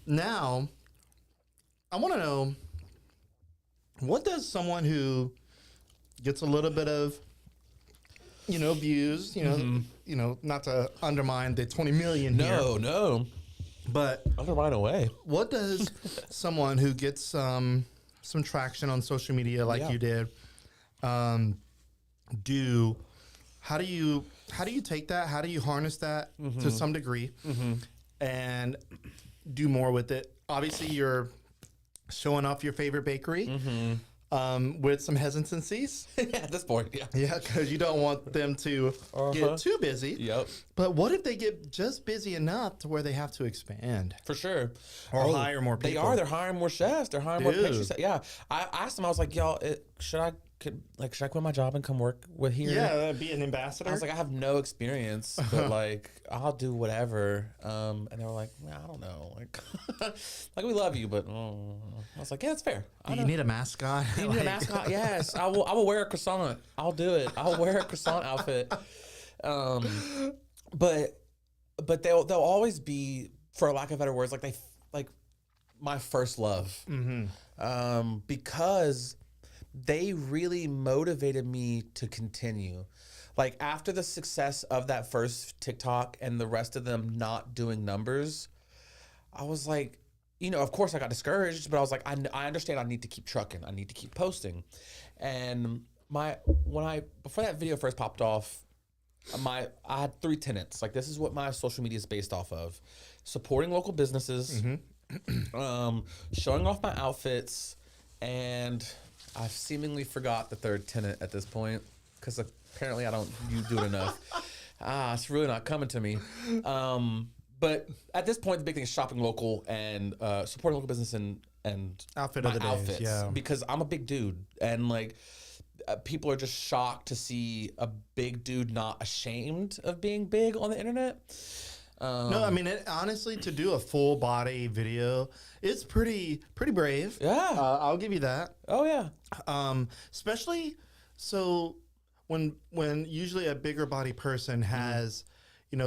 now I want to know, what does someone who gets a little bit of, views, not to undermine the 20 million here, No. but Undermine away. what does someone who gets some traction on social media like you did do? How do you take that? How do you harness that to some degree and do more with it? Obviously, you're showing off your favorite bakery with some hesitancies. At this point, yeah. Yeah, because you don't want them to get too busy. Yep. But what if they get just busy enough to where they have to expand? For sure. Or hire more people. They are. They're hiring more chefs. They're hiring more pastry chefs. Yeah. I asked them, I was like, y'all, should I quit my job and come work with here? Yeah, be an ambassador. I was like, I have no experience, but like, I'll do whatever. And they were like, well, I don't know. Like we love you, but I was like, yeah, it's fair. You need a mascot. You need a mascot? Yes. I will wear a croissant. I'll do it. I'll wear a croissant outfit. But they'll always be, for lack of better words, like my first love. Because they really motivated me to continue. Like after the success of that first TikTok and the rest of them not doing numbers, I was like, of course I got discouraged, but I was like, I understand I need to keep trucking. I need to keep posting. And before that video first popped off, I had 3 tenets. Like, this is what my social media is based off of: supporting local businesses, showing off my outfits, and I've seemingly forgot the 3rd tenet at this point because apparently you do it enough. It's really not coming to me. But at this point, the big thing is shopping local and supporting local business and Outfit of the days, outfits. yeah. Because I'm a big dude, and like people are just shocked to see a big dude not ashamed of being big on the internet. No, I mean, honestly, to do a full body video, it's pretty brave. Yeah. I'll give you that. Oh yeah. Especially so when usually a bigger body person has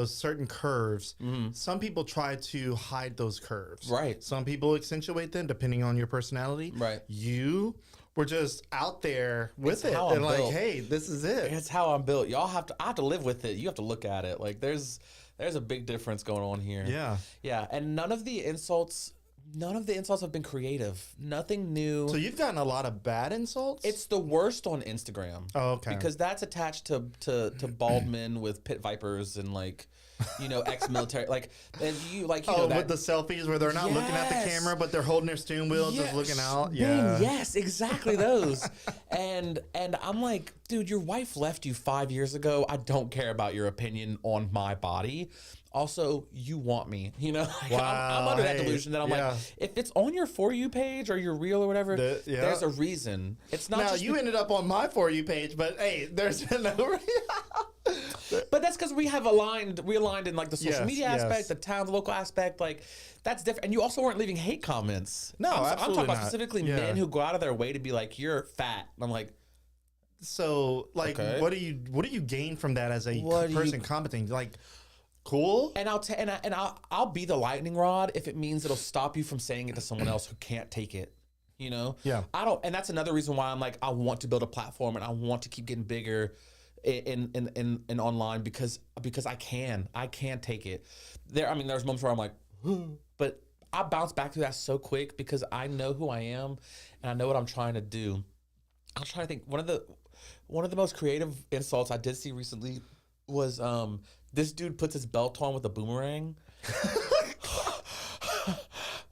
certain curves. Some people try to hide those curves. Right. Some people accentuate them depending on your personality. Right. You were just out there with it how and I'm like, built. hey, this is it. It's how I'm built. I have to live with it. You have to look at it. Like there's a big difference going on here. Yeah. Yeah. And none of the insults have been creative. Nothing new. So you've gotten a lot of bad insults? It's the worst on Instagram. Oh, okay. Because that's attached to bald men with pit vipers and ex-military, with the selfies where they're not looking at the camera, but they're holding their steering wheel, just looking out. Yeah. Yes, exactly those. and I'm like, dude, your wife left you 5 years ago. I don't care about your opinion on my body. Also, you want me, you know? Wow, I'm under that delusion that I'm yeah. like, if it's on your For You page or your reel or whatever, Yeah. there's a reason. It's not Now, just you ended up on my For You page, but hey, there's no. But that's because we have realigned in like the social Yes, media yes. aspect, the town, the local aspect, like that's different. And you also weren't leaving hate comments. No, I'm absolutely talking about not. specifically Yeah. men who go out of their way to be like, you're fat. And I'm like, So, like, Okay. what do you gain from that as a What do you- person commenting? Like, cool. and I'll be the lightning rod if it means it'll stop you from saying it to someone else who can't take it. You know? Yeah. And that's another reason why I'm like, I want to build a platform and I want to keep getting bigger in online because I can take it. There's moments where I'm like, but I bounce back to that so quick because I know who I am and I know what I'm trying to do. I'm trying to think. One of the most creative insults I did see recently was this dude puts his belt on with a boomerang.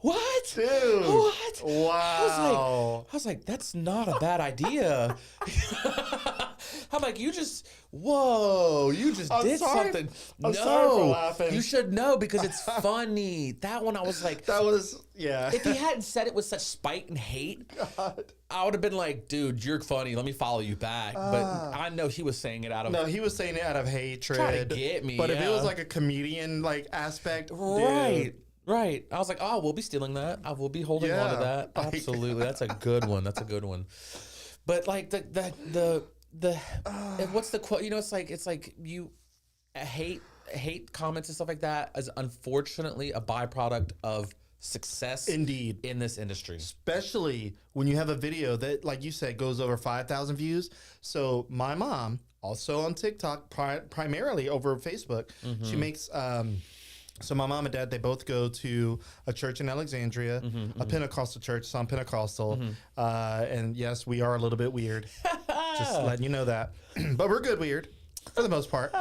What? Dude. What? Wow. I was like, that's not a bad idea. I'm like, you just I'm did sorry. something. I'm No, sorry for laughing. you should know because it's funny. That one I was like, That was, yeah. if he hadn't said it with such spite and hate, God. I would have been like, dude, you're funny. Let me follow you back. But I know he was saying it out of No, he was saying it out of hatred. Trying to get me, But if it yeah. was like a comedian like aspect, right. dude, Right. I was like, oh, we'll be stealing that. I will be holding on to Yeah. that. Like- Absolutely. That's a good one. That's a good one. But like the what's the quote? You know, it's like you hate comments and stuff like that is unfortunately a byproduct of success Indeed. in this industry. Especially when you have a video that, like you said, goes over 5,000 views. So my mom, also on TikTok, primarily over Facebook, she makes. So my mom and dad, they both go to a church in Alexandria, a Pentecostal church. So I'm Pentecostal, and yes, we are a little bit weird. Just letting you know that, but we're good weird for the most part.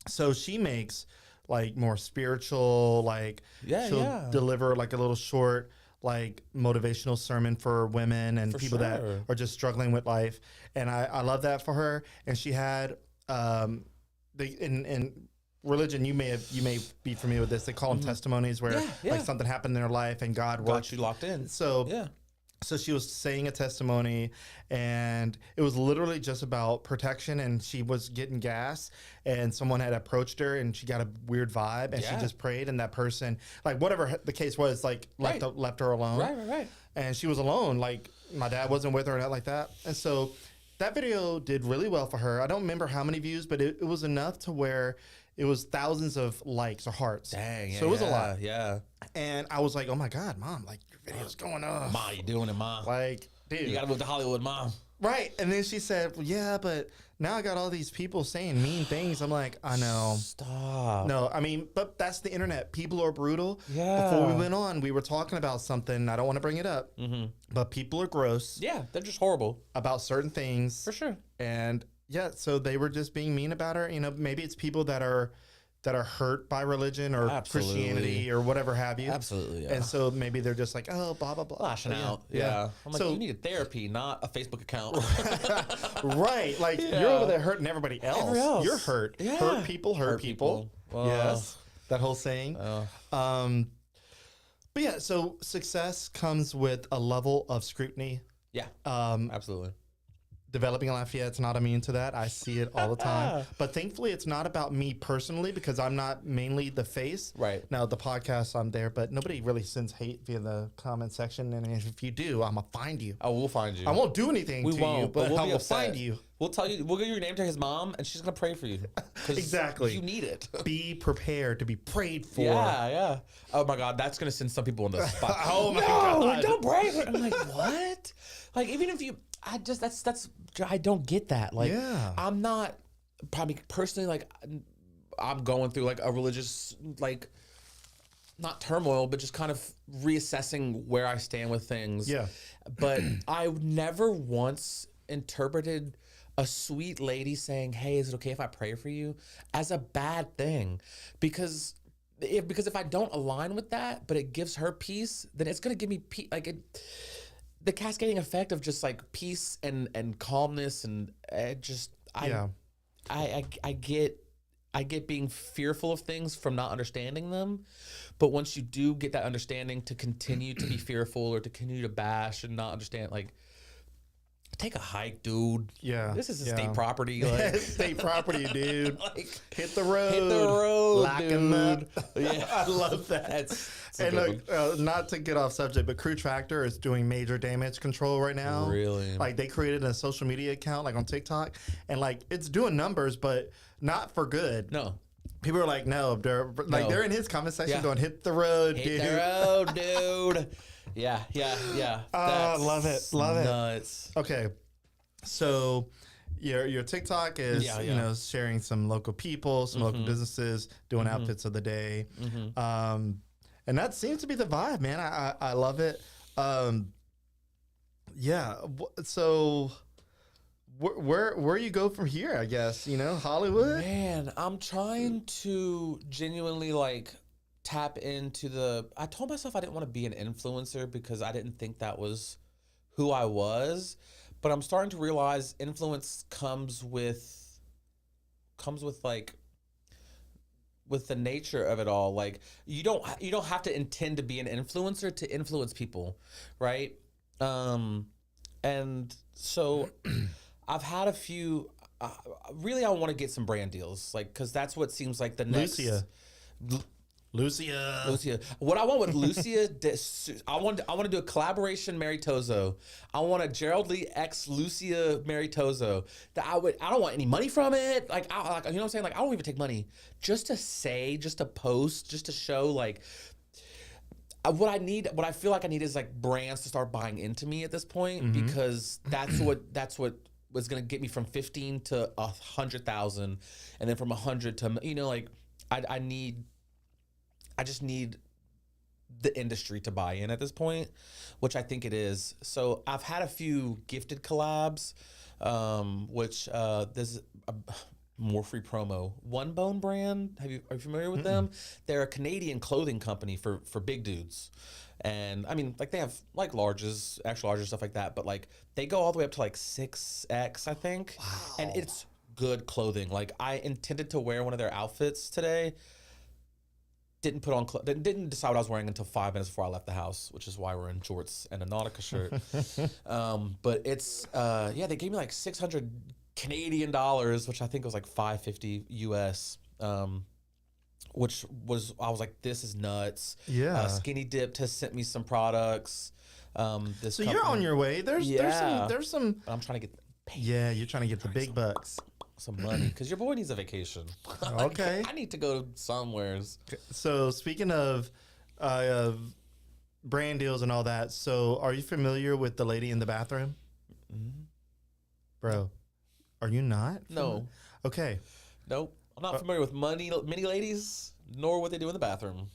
So she makes like more spiritual, like she'll deliver like a little short, like motivational sermon for women and For people that sure. are just struggling with life. And I love that for her. And she had in religion, you may be familiar with this. They call them testimonies, where Yeah. like something happened in their life and God Got worked. you locked in. So she was saying a testimony, and it was literally just about protection. And she was getting gas, and someone had approached her, and she got a weird vibe, and she just prayed, and that person, like whatever the case was, like left her alone. Right. And she was alone. Like my dad wasn't with her, and like that. And so that video did really well for her. I don't remember how many views, but it was enough to where it was thousands of likes or hearts. Dang. So it was a lot. Yeah. And I was like, oh my God, Mom, like your video's going up. Ma, you doing it, Ma? Like, dude. You got to move to Hollywood, Mom. Right. And then she said, well, yeah, but now I got all these people saying mean things. I'm like, I know. Stop. No, I mean, but that's the internet. People are brutal. Yeah. Before we went on, we were talking about something. I don't want to bring it up, but people are gross Yeah, they're just horrible. about certain things. For sure. And yeah, so they were just being mean about her. You know, maybe it's people that are hurt by religion or Absolutely. Christianity or whatever have you. Absolutely, yeah. And so maybe they're just like, oh, blah, blah, blah. Lashing But out. Yeah. I'm like, So- you need therapy, not a Facebook account. Right. Like Yeah. you're over there hurting everybody else. Everybody else. You're hurt. Yeah. Hurt people hurt people. Well, Yes. That whole saying. uh, But yeah, so success comes with a level of scrutiny. yeah, Um, absolutely. developing Lafayette's not immune to that. I see it all the time. But thankfully, it's not about me personally because I'm not mainly the face. Right. Now, the podcast, I'm there, but nobody really sends hate via the comment section. And if you do, I'm going to find you. Oh, we'll find you. I won't do anything We to won't, you, but but we'll I be will upset. find you. We'll tell you. We'll give your name to his mom, and she's gonna pray for you. 'Cause Exactly. You need it. Be prepared to be prayed for. Yeah. Oh my God, that's gonna send some people into the spot. Oh my no, God. don't pray for. I'm like, what? Like, even if you, that's. I don't get that. Like, Yeah. I'm not probably personally like, I'm going through like a religious like. Not turmoil, but just kind of reassessing where I stand with things. Yeah. But I never once interpreted a sweet lady saying, "Hey, is it okay if I pray for you?" as a bad thing, because if I don't align with that, but it gives her peace, then it's gonna give me peace. Like the cascading effect of just like peace and calmness and I I get being fearful of things from not understanding them. But once you do get that understanding, to continue to be fearful or to continue to bash and not understand, like, take a hike, dude. Yeah. This is a state property. Like, state property, dude. like, hit the road. hit the road, Lock 'em up. Yeah, I love that. That's And look, not to get off subject, but Crew Tractor is doing major damage control right now. Really? Like, they created a social media account, like on TikTok, and like it's doing numbers, but not for good. No. People are like, no, they're in his comment section going, hit the road, dude. Hit the road, dude. Yeah. Love it. Nuts. Okay, so your TikTok is you know, sharing some local people, some local businesses doing outfits of the day, and that seems to be the vibe, man. I love it. So where you go from here? I guess, you know, Hollywood. Man, I'm trying to genuinely like tap into the. I told myself I didn't want to be an influencer because I didn't think that was who I was. But I'm starting to realize influence comes with like with the nature of it all. Like you don't have to intend to be an influencer to influence people, right? And so I've had a few. Really, I want to get some brand deals, like because that's what seems like the next. Lucia. What I want with Lucia, I want to do a collaboration Mary Tozo. I want a Gerald Lee X Lucia Mary Tozo. I don't want any money from it. Like, you know what I'm saying? Like, I don't even take money. Just to say, just to post, just to show, like, what I feel like I need is like brands to start buying into me at this point, because that's what was gonna get me from 15 to 100,000, and then from 100 to, you know, like I just need the industry to buy in at this point, which I think it is. So I've had a few gifted collabs, which there's more free promo. One Bone brand, are you familiar with them? They're a Canadian clothing company for big dudes. And I mean, like they have like larges, extra larges, stuff like that, but like they go all the way up to like 6X, I think. Wow. And it's good clothing. Like I intended to wear one of their outfits today. Didn't decide what I was wearing until 5 minutes before I left the house, which is why we're in jorts and a Nautica shirt. But it's they gave me like $600 Canadian, which I think was like $550 US. Which was, I was like, this is nuts. Yeah. Skinny Dipped has sent me some products. So you're on your way. There's some. I'm trying to get paid. Yeah, you're trying to get the big bucks. Some money, because your boy needs a vacation. Okay. I need to go somewheres. So speaking of brand deals and all that, so are you familiar with the lady in the bathroom? Bro, are you not? No. Okay. Nope. I'm not familiar with mini ladies, nor what they do in the bathroom.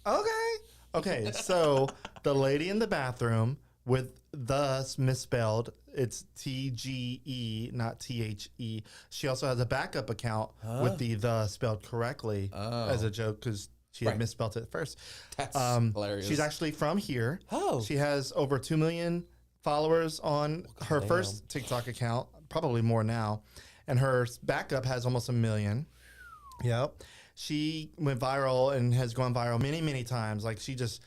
Okay. So the lady in the bathroom with the misspelled, it's TGE, not THE. She also has a backup account with the spelled correctly as a joke because she had misspelled it first. That's hilarious. She's actually from here. Oh. She has over 2 million followers on her first TikTok account, probably more now. And her backup has almost 1 million. Yep. She went viral and has gone viral many, many times. Like she just...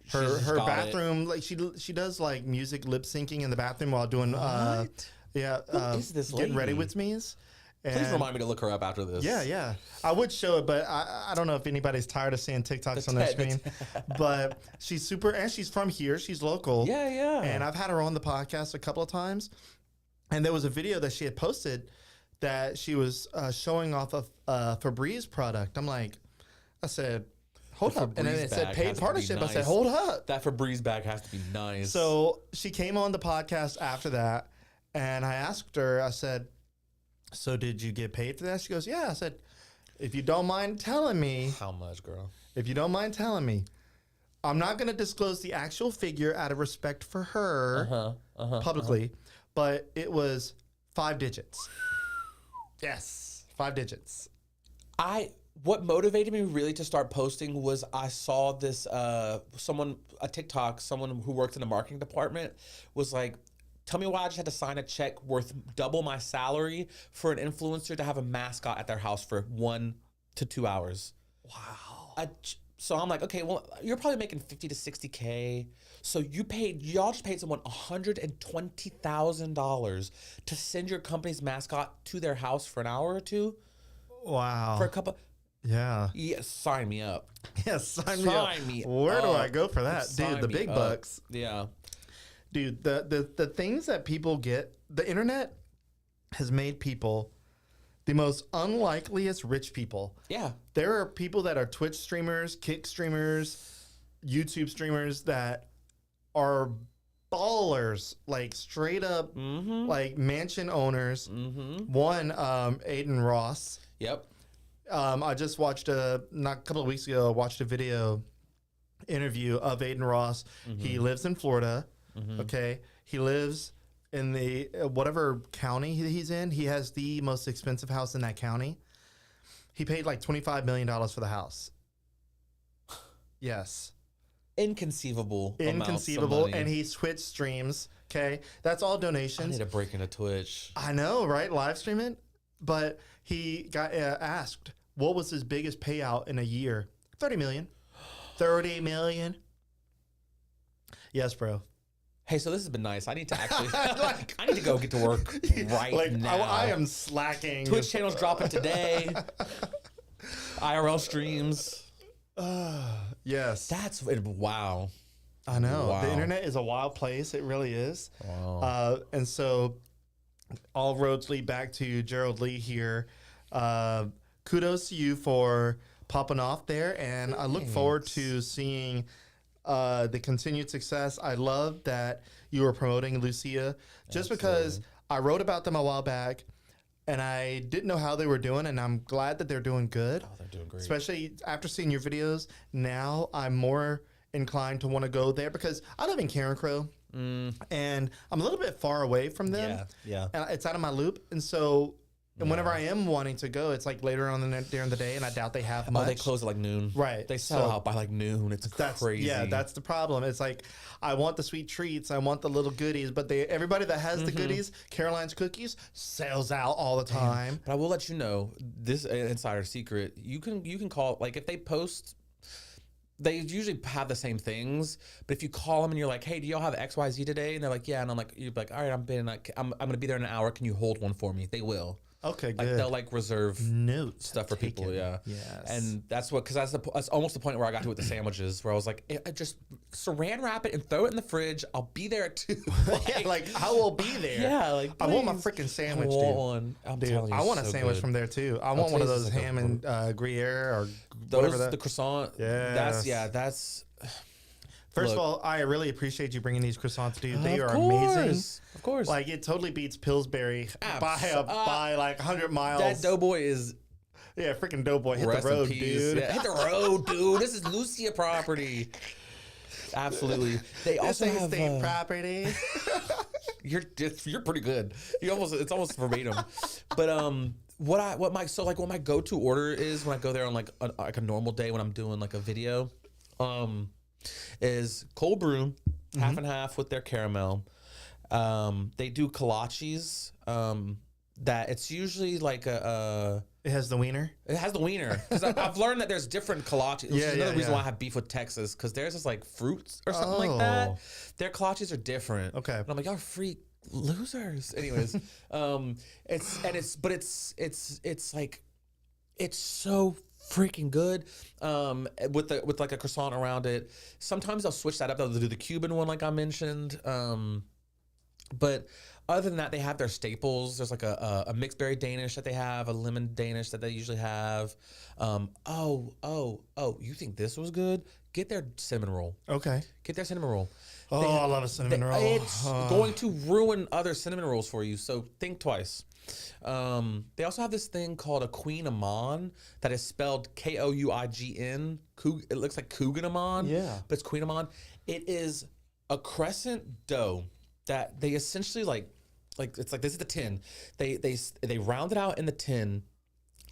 Her bathroom, like she does like music lip syncing in the bathroom while doing Who is this getting lady? ready with me's. Please remind me to look her up after this. Yeah. I would show it, but I don't know if anybody's tired of seeing TikToks on their screen. But she's super, and she's from here. She's local. Yeah. And I've had her on the podcast a couple of times. And there was a video that she had posted that she was showing off a Febreze product. I'm like, I said, hold up. And then it said paid partnership. Nice. I said, hold up. That Febreze bag has to be nice. So she came on the podcast after that, and I asked her, I said, so did you get paid for that? She goes, yeah. I said, if you don't mind telling me. How much, girl? If you don't mind telling me. I'm not going to disclose the actual figure out of respect for her publicly, but it was 5 digits. Yes, 5 digits. What motivated me really to start posting was I saw this a TikTok, someone who works in the marketing department was like, tell me why I just had to sign a check worth double my salary for an influencer to have a mascot at their house for 1 to 2 hours. Wow. So I'm like, okay, well, you're probably making 50 to 60K. So y'all just paid someone $120,000 to send your company's mascot to their house for an hour or two Wow. for a couple. Yeah. Yeah, sign me up. Yeah, sign me up. Me Where do up. I go for that? Sign Dude, the me big up. bucks. Yeah. Dude, the things that people get, the internet has made people the most unlikeliest rich people. Yeah. There are people that are Twitch streamers, Kick streamers, YouTube streamers that are ballers, like straight up, like mansion owners. One, Aiden Ross. Yep. I just watched a couple of weeks ago. I watched a video interview of Aiden Ross. He lives in Florida. Okay, he lives in the whatever county he's in. He has the most expensive house in that county. He paid like $25 million for the house. Yes. Inconceivable. And he Twitch streams. Okay, that's all I donations. need a break into Twitch. I know, right? Live streaming. But he got asked, what was his biggest payout in a year? 30 million. 30 million. Yes, bro. Hey, so this has been nice. I need to actually, I need to go get to work right now. I am slacking. Twitch channel's dropping today. IRL streams. Yes. That's wow. I know. Wow. The internet is a wild place. It really is. Wow. And so all roads lead back to Gerald Lee here. Kudos to you for popping off there. And I look forward to seeing the continued success. I love that you were promoting Lucia just because I wrote about them a while back and I didn't know how they were doing, and I'm glad that they're doing good. Oh, they're doing great. Especially after seeing your videos. Now I'm more inclined to want to go there because I live in Karen Crow and I'm a little bit far away from them. Yeah. And it's out of my loop. And so whenever I am wanting to go, it's like later on during the day, and I doubt they have much. Oh, they close at like noon. Right. They sell out by like noon. It's crazy. Yeah, that's the problem. It's like, I want the sweet treats, I want the little goodies, but everybody that has the goodies, Caroline's Cookies, sells out all the time. But I will let you know, this insider secret, you can call, like if they post, they usually have the same things, but if you call them and you're like, hey, do y'all have XYZ today? And they're like, yeah. And I'm like, you're like, all right, I'm going to be there in an hour. Can you hold one for me? They will. Okay, Like good. they'll like reserve stuff for people, Taken. yeah. Yes. And that's what, because that's almost the point where I got to with the sandwiches, where I was like, I just saran wrap it and throw it in the fridge. I'll be there at 2. like I will be there. Yeah, like I want my please. freaking sandwich, I dude. want one. I'm telling you, I want a so sandwich good. from there too. I want one of taste those is like ham and Gruyere or Those whatever that. the croissant. Yes. That's. First Look. of all, I really appreciate you bringing these croissants, dude. They Of are course. amazing. Of course. Like it totally beats Pillsbury by like 100 miles. That doughboy is Yeah, freaking Doughboy hit rest the in road, peace. dude. Yeah, hit the road, dude. This is Lucia property. Absolutely. They also This ain't have state property. You're pretty good. It's almost verbatim. But what my go-to order is when I go there on like a normal day when I'm doing like a video, is cold brew, half and half with their caramel. They do kolaches. That it's usually like It has the wiener. it has the wiener, because I've learned that there's different kolaches. Which is another reason why I have beef with Texas, because theirs is like fruits or something like that. Their kolaches are different. Okay. And I'm like, y'all freak losers. Anyways, it's like, it's so freaking good. With like a croissant around it. Sometimes they'll switch that up. They'll do the Cuban one, like I mentioned. But other than that, they have their staples. There's like a mixed berry Danish that they have, a lemon Danish that they usually have. You think this was good? Get their cinnamon roll. Okay. Get their cinnamon roll. Oh, I love a cinnamon roll. It's going to ruin other cinnamon rolls for you, so think twice. They also have this thing called a Queen Amman that is spelled Kouign. It looks like Coogan Amman, but it's Queen Amman. It is a crescent dough that they essentially like it's like, this is the tin. They round it out in the tin,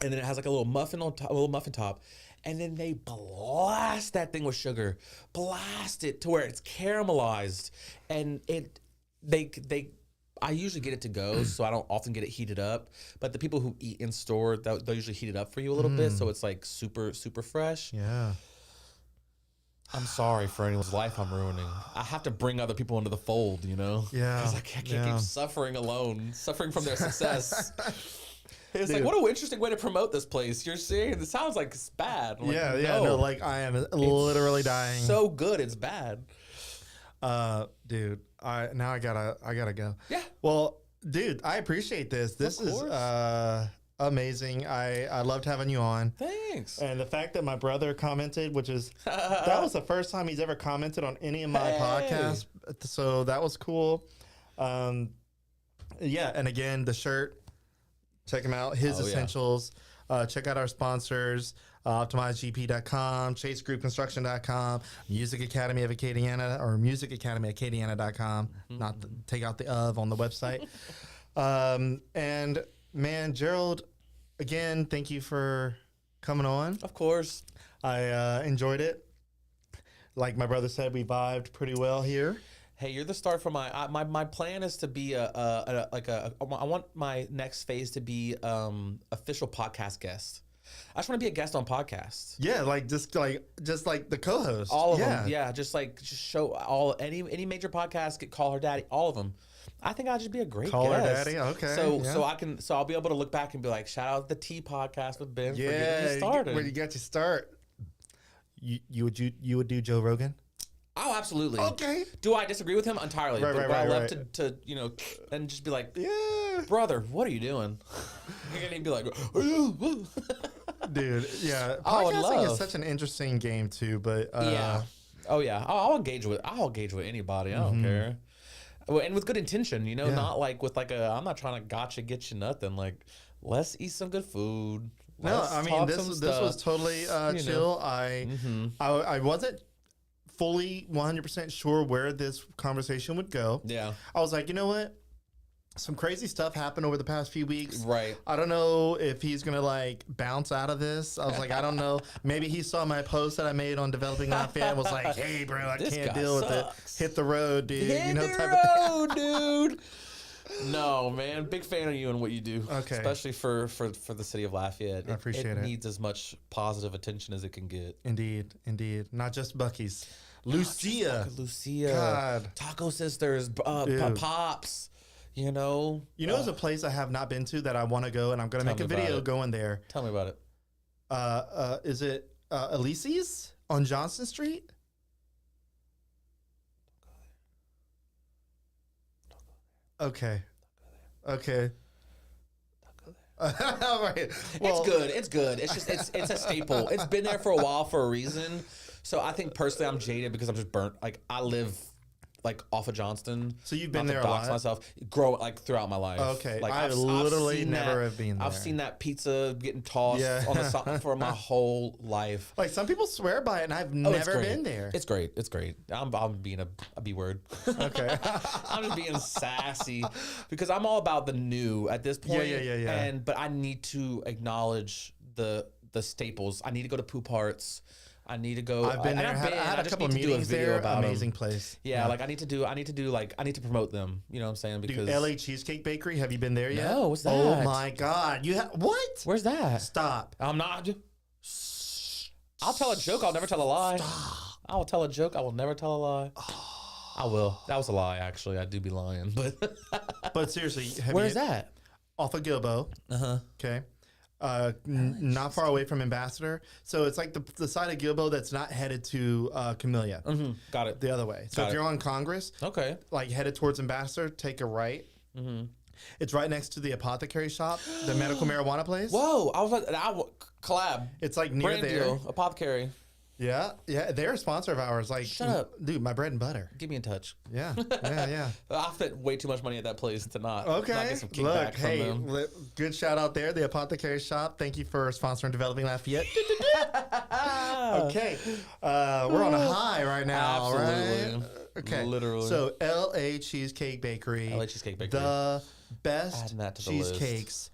and then it has like a little muffin on top, a little muffin top, and then they blast that thing with sugar, blast it to where it's caramelized, and they I usually get it to go, so I don't often get it heated up. But the people who eat in store, they'll usually heat it up for you a little bit, so it's like super, super fresh. Yeah. I'm sorry for anyone's life I'm ruining. I have to bring other people into the fold, you know? Yeah. Because I can't keep suffering alone, suffering from their success. It's Dude. like, what an interesting way to promote this place. You're saying it sounds like it's bad. I'm like, No, like I am literally dying. So good, it's bad. Dude, I gotta go. Yeah. Well, dude, I appreciate this. This is amazing. I loved having you on. Thanks. And the fact that my brother commented, which is that was the first time he's ever commented on any of my podcasts. So that was cool. Yeah, and again, the shirt. Check him out. His Essentials. Check out our sponsors. OptimizeGP.com, ChaseGroupConstruction.com, Music Academy of Acadiana, or MusicAcademyAcadiana.com. Not take out the of on the website. And man, Gerald, again, thank you for coming on. Of course. I enjoyed it. Like my brother said, we vibed pretty well here. Hey, you're the start for my plan is to be I want my next phase to be official podcast guest. I just want to be a guest on podcasts. Yeah, just like the co-host. All of them. Yeah, just show any major podcast, call her daddy, all of them. I think I'd just be a great call guest. her daddy. Okay. So I'll be able to look back and be like, shout out the T podcast with Ben for getting you started. Where you got you start. You would do Joe Rogan? Oh, absolutely. Okay. Do I disagree with him entirely? Right, but I love to and just be like, yeah, brother, what are you doing? And he'd be like, dude, yeah. I would Podcasting is love. such an interesting game too, but yeah. Oh yeah. I'll engage with anybody. I don't care. Well, and with good intention, you know, not like with I'm not trying to gotcha get you nothing. Like, let's eat some good food. No, I mean this was totally chill. I wasn't fully 100% sure where this conversation would go. Yeah. I was like, you know what? Some crazy stuff happened over the past few weeks. Right. I don't know if he's going to like bounce out of this. I was like, I don't know. Maybe he saw my post that I made on Developing Lafayette and was like, hey, bro, I can't deal with it. Hit the road, dude. Hit the type of thing. dude. No, man. Big fan of you and what you do. Okay. Especially for the city of Lafayette. I appreciate it. It needs as much positive attention as it can get. Indeed. Not just Buc-ee's. Lucia. Lucia. God. Taco Sisters. Pops. You know? There's a place I have not been to that I want to go, and I'm going to make a video going there. Tell me about it. Is it Elise's on Johnson Street? Okay. All right. Well, It's good. It's just it's a staple. It's been there for a while for a reason. So I think personally I'm jaded because I'm just burnt. Like I live like off of Johnston. So you've been not there to a dox lot? myself. Grow like throughout my life. Okay. Like I literally never have been there. I've seen that pizza getting tossed on the side for my whole life. Like some people swear by it, and I've never been there. It's great. It's great. I'm being a B word. Okay. I'm just being sassy because I'm all about the new at this point. Yeah. But I need to acknowledge the staples. I need to go to Poop Hearts. I need to go. I've been there. I had a couple meetings there. Amazing place. Yeah, like I need to promote them. You know what I'm saying? Because LA Cheesecake Bakery. Have you been there yet? No, what's that? Oh my God! What? Where's that? Stop. I'm not. I'll tell a joke. I'll never tell a lie. Stop. I will tell a joke. I will never tell a lie. I will. That was a lie, actually. I do be lying, But seriously, where's that? Off of Gilbo. Okay. Not far away from Ambassador. So it's like the side of Gilbo that's not headed to Camellia. Got it. The other way. So if you're on Congress, okay, like headed towards Ambassador, take a right. It's right next to the apothecary shop, the medical marijuana place. Whoa! I was like, collab. It's like near Brand there. deal, apothecary. Yeah, they're a sponsor of ours. Like, shut up, dude. My bread and butter. Get me in touch. Yeah. I spent way too much money at that place to not. Okay. Not get some kickback from them. Good shout out there, the apothecary shop. Thank you for sponsoring Developing Lafayette. Okay, we're on a high right now. Absolutely. Right? Okay, literally. So LA Cheesecake Bakery. LA Cheesecake Bakery. The best Adding that to the cheesecakes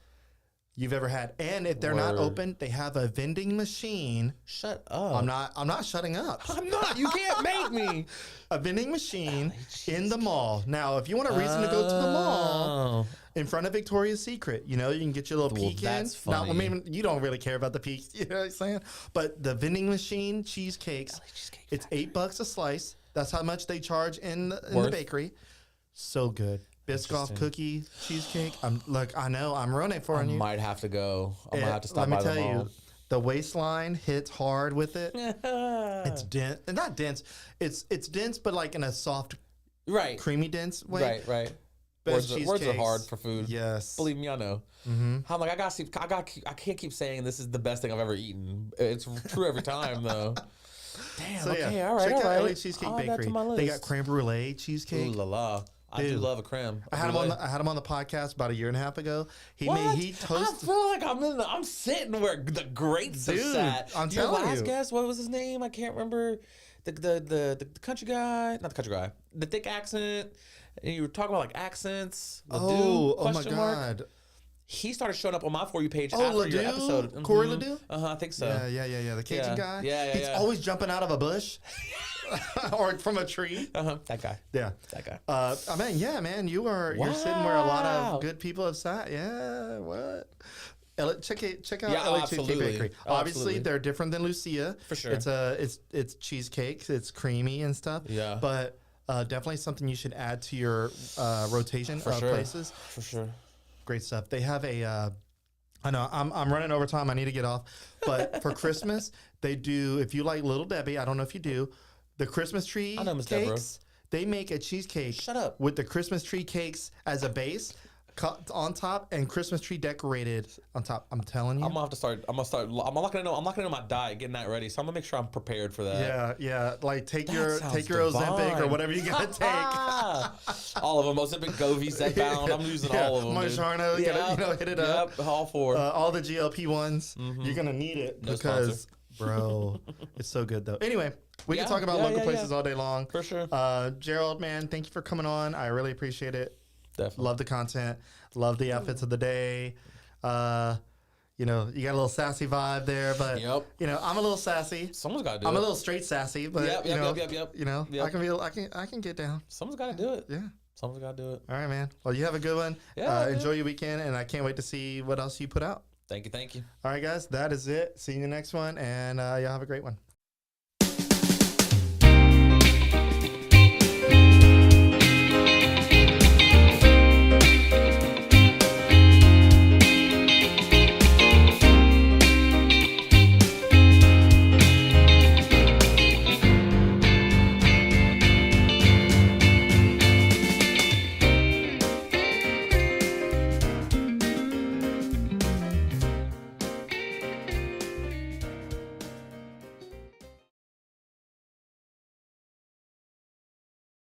you've ever had. And if they're not Word. open, they have a vending machine. Shut up. I'm not shutting up. I'm not. You can't make me. A vending machine in the mall. Now, if you want a reason to go to the mall, in front of Victoria's Secret, you can get your little peek in. That's Not, I funny. mean, you don't really care about the peaks, you know what I'm saying? But the vending machine cheesecakes, it's $8 a slice. That's how much they charge in the bakery. So good. Biscoff cookie cheesecake. I know I'm ruining it for you. Might have to go. I might have to stop by the mall. Let me tell you, the waistline hits hard with it. It's dense, not dense. It's dense, but like in a soft, creamy dense way. Right. Best Words are hard for food. Yes, believe me, I know. I'm like, I can't keep saying this is the best thing I've ever eaten. It's true every time though. Damn. So, okay. All right. Check all out right. LA Cheesecake Bakery. They got creme brulee cheesecake. Ooh la la. I do love a creme. I had him on the podcast about a year and a half ago. He toasted. I feel like I'm sitting where the greats have sat. I'm Your telling last you. guest, what was his name? I can't remember. The country guy, not the country guy. The thick accent. And you were talking about like accents. Oh my Mark. God. He started showing up on my For You page after your episode. Corey Ledoux? I think so. Yeah. The Cajun guy. Yeah. He's always jumping out of a bush or from a tree. That guy. Yeah. That guy. I mean, yeah, man, you're sitting where a lot of good people have sat. Yeah, what? Check out LA Cheesecake Bakery. Obviously, they're different than Lucia. For sure. It's cheesecakes. It's creamy and stuff. Yeah. But definitely something you should add to your rotation of places. For sure. Great stuff. They have a. I know I'm running over time. I need to get off. But for Christmas, they do. If you like Little Debbie, I don't know if you do, the Christmas tree Miss cakes. They make a cheesecake. Shut up. With the Christmas tree cakes as a base. On top and Christmas tree decorated on top. I'm telling you. I'm gonna start. I'm not gonna know my diet, getting that ready. So I'm gonna make sure I'm prepared for that. Yeah. Like take your Ozempic or whatever you gotta take. All of them. Ozempic, Govi, Zepbound. I'm using all of them. Mounjaro, hit it up. Yep, all four. All the GLP ones. You're gonna need it because, bro, it's so good though. Anyway, we can talk about local places all day long. For sure. Gerald, man, thank you for coming on. I really appreciate it. Definitely. Love the content. Love the outfits of the day. You got a little sassy vibe there, but I'm a little sassy. Someone's got to do it. I'm a little straight sassy, but Yep. I can get down. Someone's got to do it. Yeah. Someone's got to do it. All right, man. Well, you have a good one. Yeah. Enjoy your weekend, and I can't wait to see what else you put out. Thank you. All right, guys. That is it. See you in the next one, and y'all have a great one.